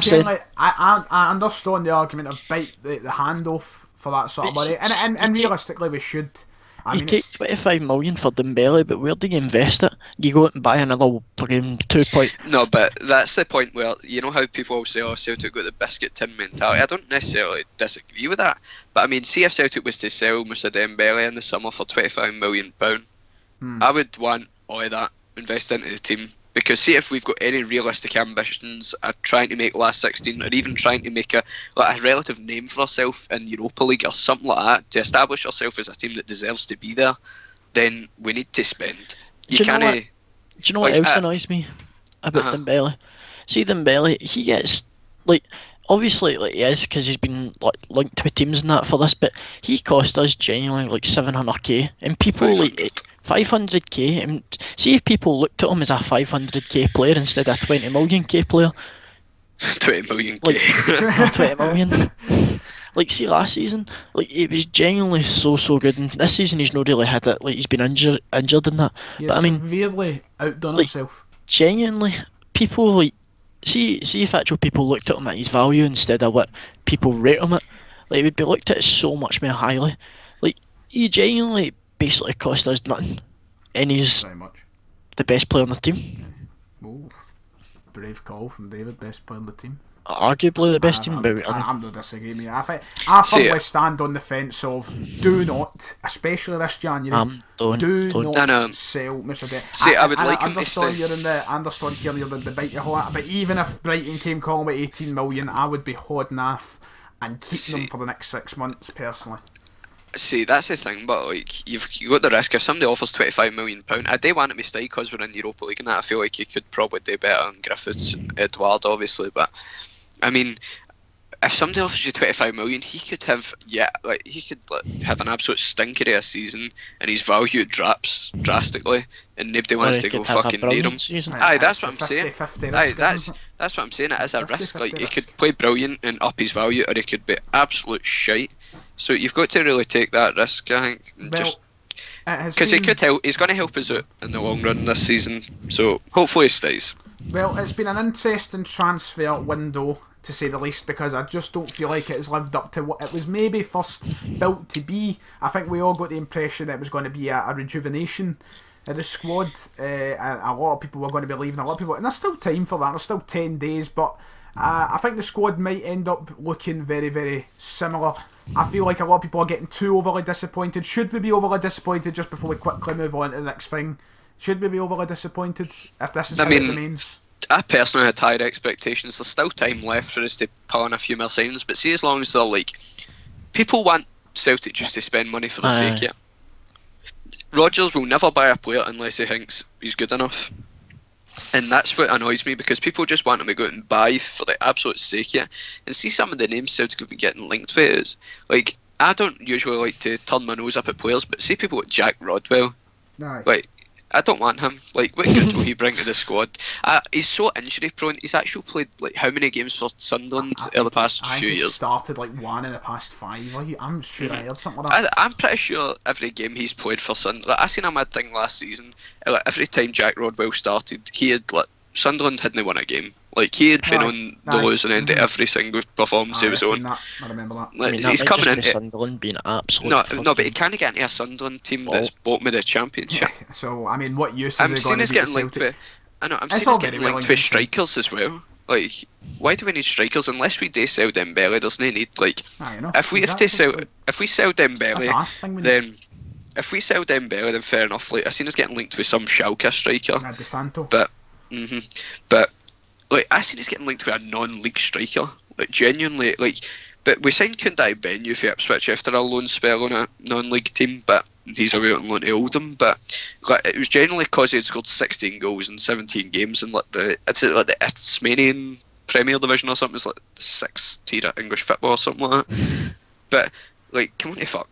understand the argument of bite the hand off for that sort of money, and realistically we should. You take 25 million for Dembele, but where do you invest it? You go out and buy another fucking 2 point. No, but that's the point where, you know how people always say, oh, Celtic got the biscuit tin mentality. I don't necessarily disagree with that. But I mean, see if Celtic was to sell Moussa Dembele in the summer for £25 million, I would want all of that invested into the team. Because see if we've got any realistic ambitions at trying to make last 16, or even trying to make a relative name for ourselves in Europa League or something like that, to establish ourselves as a team that deserves to be there, then we need to spend. Do you know what else annoys me about Dembele? See, Dembele, he gets, like, obviously, like, he is, because he's been like linked with teams and that for this, but he cost us genuinely like 700k, and people like 500k, and see if people looked at him as a 500k player instead of a 20 millionk player. 20 million like, 20 million. Like, see, last season, like, it was genuinely so good, and this season he's not really had it. Like, he's been injured in that. He's but I mean, severely outdone like, himself. Genuinely, people like see if actual people looked at him at his value instead of what people rate him at. Like, it would be looked at so much more highly. Like, he genuinely basically cost us nothing, and he's the best player on the team. Oh, brave call from David, best player on the team. Arguably the best team. I'm not disagreeing with you. I firmly stand on the fence of do not, especially this January, do not sell Moussa Dembele. See, I would like him to stay. I understand here you're the bite your heart, but even if Brighton came calling with 18 million, I would be holding off and keeping them for the next 6 months personally. See, that's the thing, but like you've got the risk. If somebody offers £25 million, I do want him to stay because we're in Europa League and that. I feel like he could probably do better than Griffiths and Edouard, obviously. But I mean, if somebody offers you £25 million, he could have have an absolute stinker of a season, and his value drops drastically, and nobody wants to go fucking near him. Aye, that's what I'm saying. Aye, that's what I'm saying. It is a risk. Like, he could play brilliant and up his value, or he could be absolute shite. So you've got to really take that risk, I think. Because he could help. He's going to help us out in the long run this season. So hopefully he stays. Well, it's been an interesting transfer window, to say the least, because I just don't feel like it has lived up to what it was maybe first built to be. I think we all got the impression it was going to be a rejuvenation of the squad. A lot of people were going to be leaving, a lot of people, and there's still time for that, there's still 10 days, but I think the squad might end up looking very, very similar. I feel like a lot of people are getting too overly disappointed. Should we be overly disappointed just before we quickly move on to the next thing? Should we be overly disappointed if this is how it remains? I personally had higher expectations. There's still time left for us to pull in a few more signings, but see, as long as they're like, people want Celtic just to spend money for the sake of it. Rodgers will never buy a player unless he thinks he's good enough. And that's what annoys me, because people just want him to go out and buy for the absolute sake of it. And see some of the names Celtic have been getting linked with is, like, I don't usually like to turn my nose up at players, but see people like Jack Rodwell. Right. Like, I don't want him. Like, what good will he bring to the squad? He's so injury prone. He's actually played like how many games for Sunderland in the past few years? Started like 1 in the past 5. Like, I'm sure I heard something like that. I'm pretty sure every game he's played for Sunderland. Like, I seen a mad thing last season. Like, every time Jack Rodwell started, he had Sunderland hadn't won a game. Like, he had been on the losing end of every single performance he was on. I remember that. Like, he's coming into Sunderland being absolutely no, but he can't get into a Sunderland team that's bought me the championship. So I mean, what use is I'm seeing us getting linked with. I know. I'm seeing us getting linked with strikers as well. Like, why do we need strikers unless we do sell Dembele? There's no need. Like, if we sell Dembele, then. If we sell Dembele, then fair enough. Like, I seen us getting linked with some Schalke striker. De Santo. But like, I seen us getting linked with a non-league striker. Like, genuinely, like, but we signed Kundai Benyu for Ipswich after a loan spell on a non-league team, but he's away on loan to Oldham. But like, it was generally because he had scored 16 goals in 17 games in the Tasmanian Premier Division or something. It's like the 6th tier of English football or something like that. But like, come on to fuck.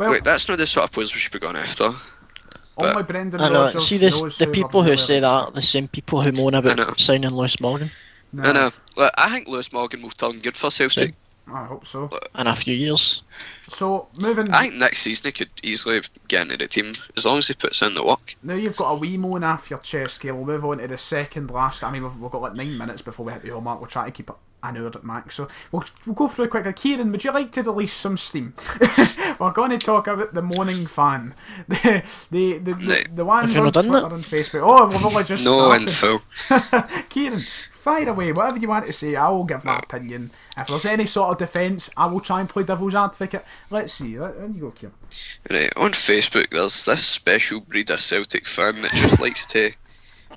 Well, Wait, that's not the sort of players we should be going after. only Brendan I know. Rodgers See, this knows the who people we're who really say like. that are the same people who moan I know. about signing Lewis Morgan No, I know. Like, I think Lewis Morgan will turn good for Celtic. I hope so. in a few years. So, moving... I think next season he could easily get into the team, as long as he puts in the work. Now you've got a wee moan off your chest, Gail. We'll move on to the second last... I mean, we've got like 9 minutes before we hit the home mark. We'll try to keep it an hour at max. So, we'll go through it quickly. Kieran, would you like to release some steam? We're going to talk about the moaning fan. The ones Have you on not done Twitter that? and Facebook. Oh, we've only just No started. info. Kieran, fire away. Whatever you want to say, I will give my opinion. If there's any sort of defence, I will try and play devil's advocate. Let's see. There you go, Kieran. Right, on Facebook, there's this special breed of Celtic fan that just likes to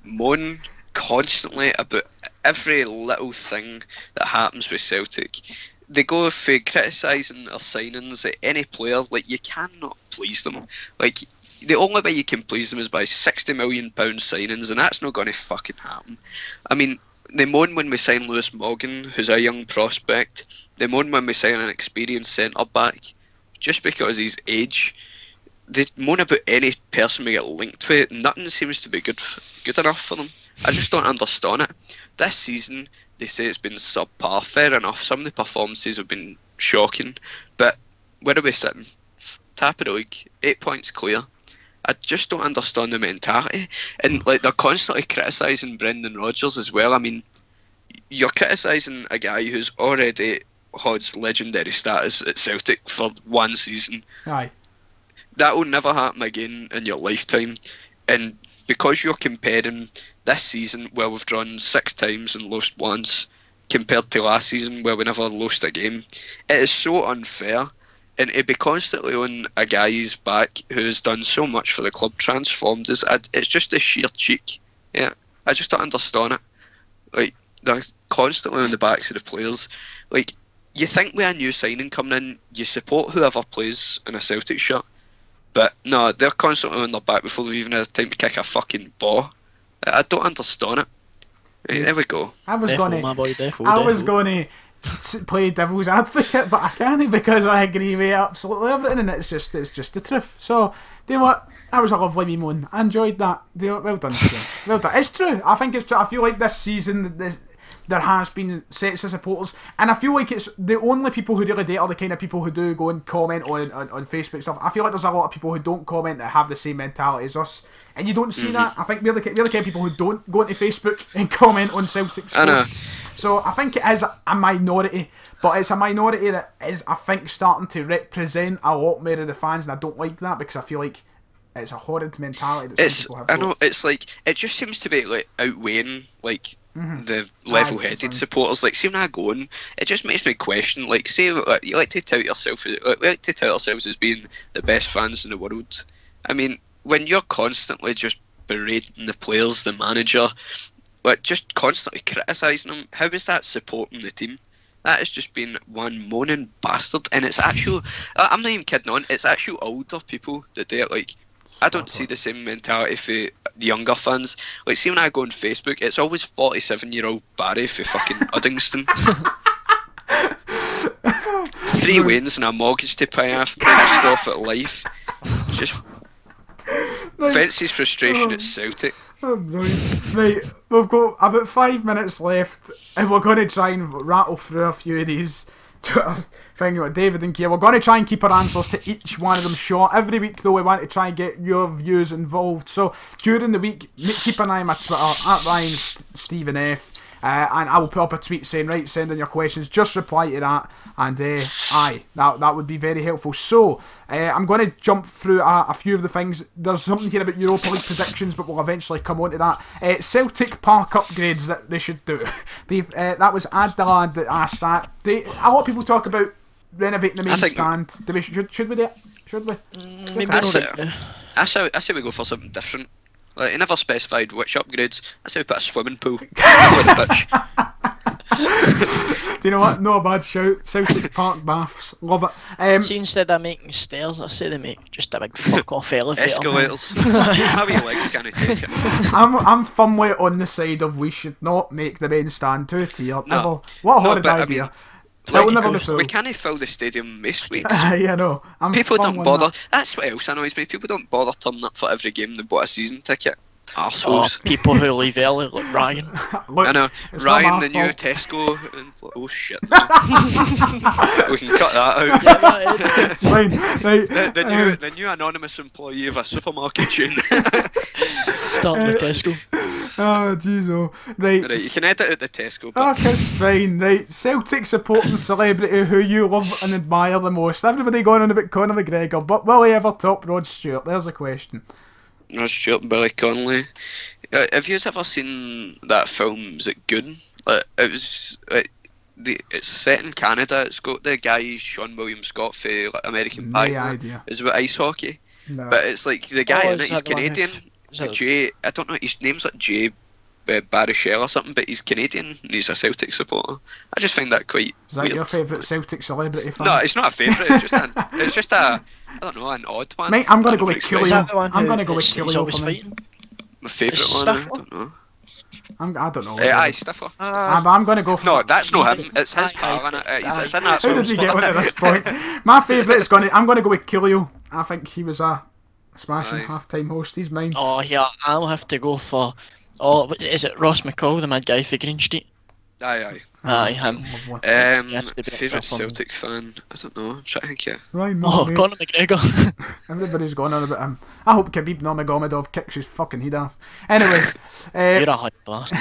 moan constantly about every little thing that happens with Celtic. They go for criticising their signings at any player. Like, you cannot please them. Like, the only way you can please them is by £60 million signings, and that's not going to fucking happen. I mean, they moan when we sign Lewis Morgan, who's a young prospect. They moan when we sign an experienced centre-back, just because he's age. They moan about any person we get linked with. Nothing seems to be good enough for them. I just don't understand it. This season, they say it's been subpar. Fair enough, some of the performances have been shocking, but where are we sitting? Top of the league, 8 points clear. I just don't understand the mentality. And like, they're constantly criticising Brendan Rodgers as well. I mean, you're criticising a guy who's already had legendary status at Celtic for one season. Aye. That will never happen again in your lifetime. And because you're comparing this season, where we've drawn 6 times and lost once, compared to last season where we never lost a game, it is so unfair. And to be constantly on a guy's back who's done so much for the club, transformed us, it's just a sheer cheek. Yeah, I just don't understand it. Like, they're constantly on the backs of the players. Like, you think with a new signing coming in, you support whoever plays in a Celtic shirt, but no, they're constantly on their back before they've even had time to kick a fucking ball. I don't understand it. Right, there we go. I was Defo, going my to... boy, defo, I was defo. going to play devil's advocate, but I can't because I agree with absolutely everything, and it's just the truth. So, do you know what? That was a lovely wee moan. I enjoyed that. Do you know what? Well done, Kieran. Well done. It's true. I think it's true. I feel like this season there has been sets of supporters, and I feel like it's the only people who really date are the kind of people who do go and comment on Facebook stuff. I feel like there's a lot of people who don't comment that have the same mentality as us. And you don't see that. I think we're the kind of people who don't go into Facebook and comment on Celtic's posts. So I think it is a minority, but it's a minority that is, I think, starting to represent a lot more of the fans, and I don't like that because I feel like it's a horrid mentality that some people have. I know, it's like, it just seems to be like outweighing like the level-headed supporters. Like, see when I go on, it just makes me question. Like, say like, you like to tout yourself, we like to tout ourselves as being the best fans in the world. I mean, when you're constantly just berating the players, the manager, like just constantly criticising them, how is that supporting the team? That has just been one moaning bastard, and it's actual. I'm not even kidding on. It's actual older people that do it. Like, I don't see the same mentality for the younger fans. Like, see when I go on Facebook, it's always 47-year-old Barry for fucking Uddingston. 3 wins and a mortgage to pay off, pissed off at life. Just vents his frustration at Celtic. Oh, brilliant. Right, we've got about 5 minutes left, and we're going to try and rattle through a few of these Twitter thing with David and Kia. We're going to try and keep our answers to each one of them short. Every week, though, we want to try and get your views involved. So during the week, keep an eye on my Twitter, at Ryan Stephen F. And I will put up a tweet saying, right, send in your questions, just reply to that, and that would be very helpful. So, I'm going to jump through a few of the things. There's something here about Europa League predictions, but we'll eventually come on to that. Celtic Park upgrades that they should do. That was Addelad that asked that. A lot of people talk about renovating the main stand. Should we do it? Should we? Maybe I say we go for something different. Like, he never specified which upgrades. I say we put a swimming pool on the pitch. Do you know what? No bad shout. Celtic Park baths. Love it. See, instead of making stairs, I say they make just a big fuck off elevator. Escalators. How your legs can't take it. I'm firmly on the side of we should not make the main stand 2-tier. No. What a horrid but, idea. I mean, That will never be full. We can't fill the stadium most weeks. I know. People don't bother. That's what else annoys me. People don't bother turning up for every game. They bought a season ticket. Arseholes. People who leave early, like Ryan. Look, I know. Ryan, the new Tesco. And, oh shit. We can cut that out. Yeah, it's fine. Right. The new anonymous employee of a supermarket chain. Starting with Tesco. Oh, jeez, oh. Right. Right, you can edit out the Tesco. Okay, it's fine, right. Celtic supporting celebrity who you love and admire the most. Everybody going on about Conor McGregor, but will he ever top Rod Stewart? There's a question. Rod Stewart and Billy Connolly. Have you ever seen that film, is it Goon? It was... it's set in Canada. It's got the guy Sean William Scott for American Pie. No idea. It's about ice hockey. No. But it's like the guy in it, he's Canadian. Jay, I don't know, his name's like Jay Baruchel or something, but he's Canadian and he's a Celtic supporter. I just find that quite Is that weird. your favourite Celtic celebrity fan? No, it's not a favourite, it's just a I don't know, an odd one. Mate, I'm going to go with Killian. Killian. I'm going to go with Killian for me. My favourite one, I don't know. I don't know. Aye, Stiffer. I'm going to go for... No, that's not him. It's his pal, innit? It's in that How did you get one at this point? My favourite is I'm going to go with Killian. I think he was a smashing half-time host. He's mine. Oh, yeah, I'll have to go for... Oh, is it Ross McCall, the mad guy for Green Street? Aye. Him. Favourite Celtic fan? I don't know. I'm trying to think, yeah. Right, Conor McGregor. Everybody's going on about him. I hope Khabib Nurmagomedov kicks his fucking head off. Anyway. You're a hot bastard.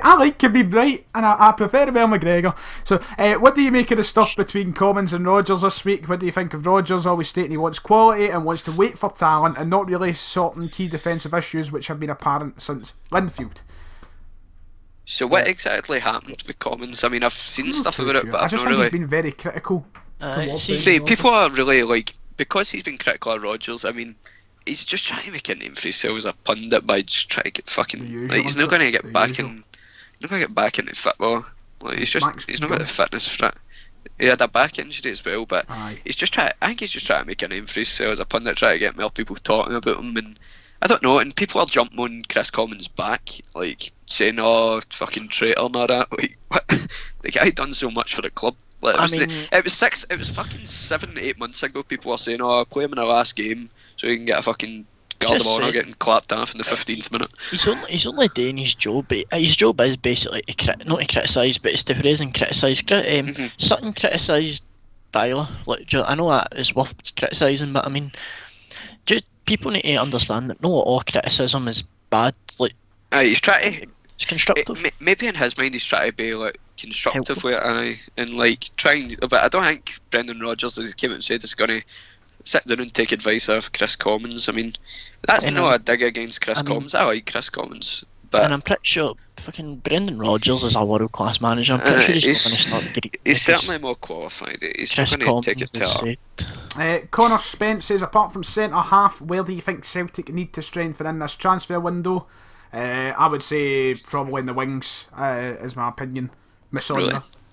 I like Khabib, right? And I prefer Bill McGregor. So, what do you make of the stuff between Commons and Rodgers this week? What do you think of Rodgers always stating he wants quality and wants to wait for talent and not really sorting key defensive issues which have been apparent since Linfield? So what exactly happened with Commons? I mean, I've seen stuff about it, but I've not really... he's been very critical. See, people are really, like... Because he's been critical of Rodgers, I mean, he's just trying to make a name for himself as a pundit by just trying to get fucking... Like, he's not going to get back in... He's not going to get back into football. Like, he's not got the fitness for it. He had a back injury as well, but he's just trying... I think he's just trying to make a name for himself as a pundit, trying to get more people talking about him, and... I don't know, and people are jumping on Chris Commons' back, like, saying, oh, fucking traitor and all that. Like, what? The guy done so much for the club. Like, it was fucking 7-8 months ago, people were saying, oh, play him in the last game so he can get a fucking guard of honour getting clapped off in the 15th minute. He's only doing his job, but his job is basically, not to criticise, but it's to praise and criticise. Sutton criticised Tyler. Like, I know that is worth criticising, but I mean, just people need to understand that not all criticism is bad. Like, he's trying to... It's constructive. Maybe in his mind he's trying to be like constructive with it, and like trying. But I don't think Brendan Rodgers, as he came out and said, is going to sit down and take advice off Chris Commons. I mean, that's not a dig against Chris Commons. I like Chris Commons, but and I'm pretty sure fucking Brendan Rodgers is a world class manager. I'm pretty sure he's not going to start. He's certainly more qualified. He's not going to take it to heart. Connor Spence says, apart from centre half, where do you think Celtic need to strengthen in this transfer window? I would say probably in the wings, is my opinion. Musonda.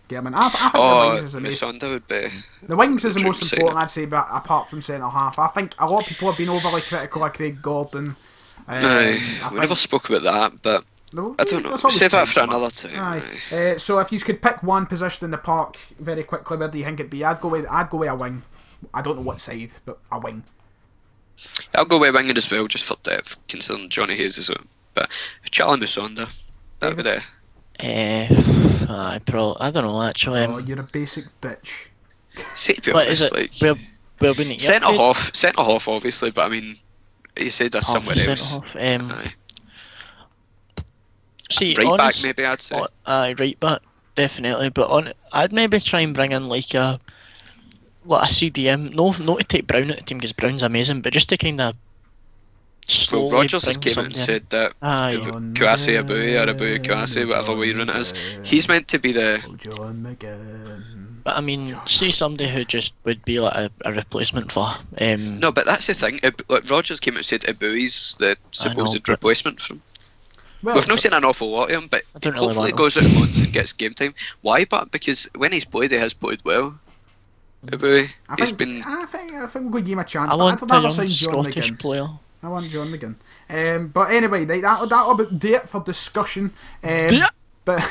Really? I think the wings is the Musonda would be... The wings is the most important, I'd say, but apart from centre half. I think a lot of people have been overly critical of Craig Gordon. We never spoke about that, but I don't know. Save that for another time. So if you could pick one position in the park very quickly, where do you think it'd be? I'd go with a wing. I don't know what side, but a wing. I'll go with winging as well, just for depth, considering Johnny Hayes is out. But Charlie Musonda, that would I don't know actually. Oh, you're a basic bitch. See, to be honest, like, where we need centre half, obviously, but I mean, he said there's somewhere else. See, right back, maybe I'd say. Right back, definitely. But I'd maybe try and bring in like a CDM. No, not to take Brown at the team because Brown's amazing, but just to kind of. Well, Rodgers has came out and said that Kouassi Abui or Abui Kouassi, whatever way you run it is, he's meant to be the... But I mean, see somebody who just would be like a replacement for... No, but that's the thing, like Rodgers came out and said Abui's the supposed replacement for him. Well, we've not seen an awful lot of him, but hopefully he goes out once and gets game time. Why? But because when he's played, he has played well. Abui, I think we'll give him a chance. I want a young Scottish player. I want John McGinn. But anyway, that'll about do it for discussion. But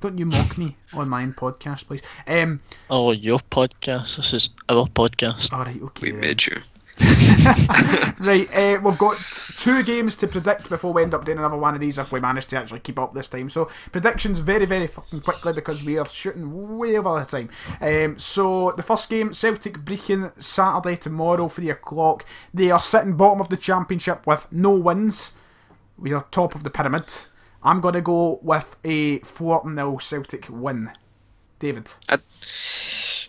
Don't you mock me on my own podcast, please. Oh, your podcast. This is our podcast. Alright, okay. We made you. Right, we've got 2 games to predict before we end up doing another one of these if we manage to actually keep up this time. So predictions very, very fucking quickly because we are shooting way over the time. So the first game, Celtic Brechin, Saturday tomorrow, 3 o'clock. They are sitting bottom of the championship with no wins. We are top of the pyramid. I'm going to go with a 4-0 Celtic win. David? 5-0.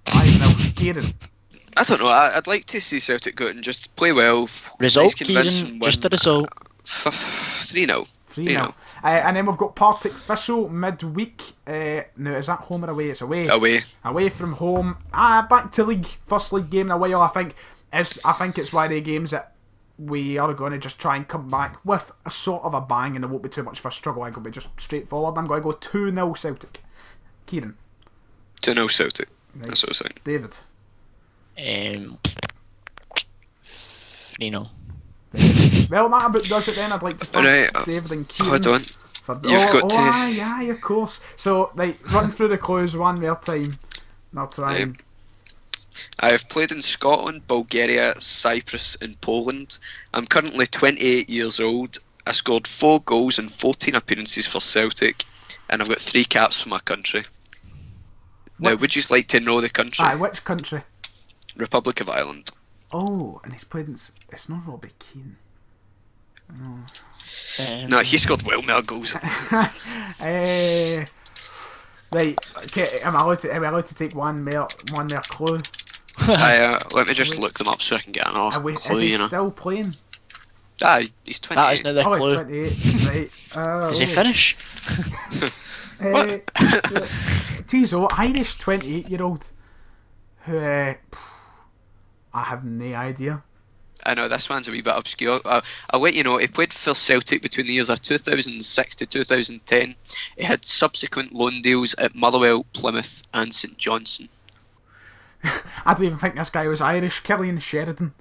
5-0. Kieran? I don't know. I'd like to see Celtic go out and just play well. Result, nice, convincing Kieran. win. Just a result. 3-0. 3-0. And then we've got Partick Thistle midweek. Now, is that home or away? It's away. Away from home. Back to league. First league game in a while, I think. I think it's one of the games that we are going to just try and come back with a sort of a bang, and it won't be too much of a struggle. I'm going to be just straightforward. I'm going to go 2-0 Celtic. Kieran? 2-0 Celtic. Nice. That's what I'm saying. David? 3-0. Well, that about does it then. I'd like to thank David and Kieran. Hold on. You've got to... aye, of course. So, right, run through the clues one more time. I'll try and... I have played in Scotland, Bulgaria, Cyprus and Poland. I'm currently 28 years old. I scored 4 goals in 14 appearances for Celtic, and I've got 3 caps for my country. Now, would you like to know the country? Aye, which country? Republic of Ireland. Oh, and he's played in... It's not Robbie Keane. No, he scored well more goals. Right, okay, am I allowed to take one more clue? Let me just look them up so I can get an clue, is he still playing? He's 28. That is now the clue. 28, right. Is he Finnish? What? Geez, Irish 28-year-old who I have no idea. I know, this one's a wee bit obscure. I'll let you know, he played for Celtic between the years of 2006 to 2010. He had subsequent loan deals at Motherwell, Plymouth and St Johnstone. I don't even think this guy was Irish. Killian Sheridan.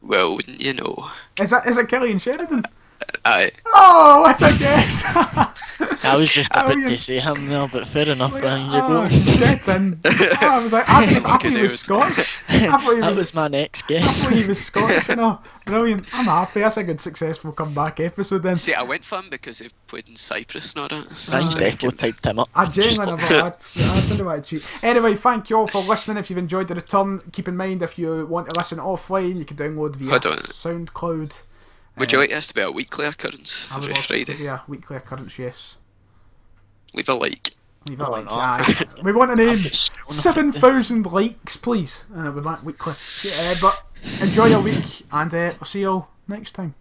Well, wouldn't you know? Is it Killian Sheridan? Aye. Oh, what a guess! I was just about to say him there, but fair enough, Ryan, you go. Get in. I was like, I thought he was Scottish. That was my next guess. I thought he was Scottish, you know. Brilliant. I'm happy. That's a good, successful comeback episode then. See, I went for him because he played in Cyprus, not it? Ryan's definitely typed him up. I genuinely I don't know what to cheat. Anyway, thank you all for listening. If you've enjoyed the return, keep in mind if you want to listen offline, you can download via SoundCloud. Would you like this to be a weekly occurrence every Friday? To be a weekly occurrence, yes. Leave a like. Leave a like. Aye. We want a name. 7,000 likes, please. And we'll be back weekly. But enjoy your week, and I'll see you all next time.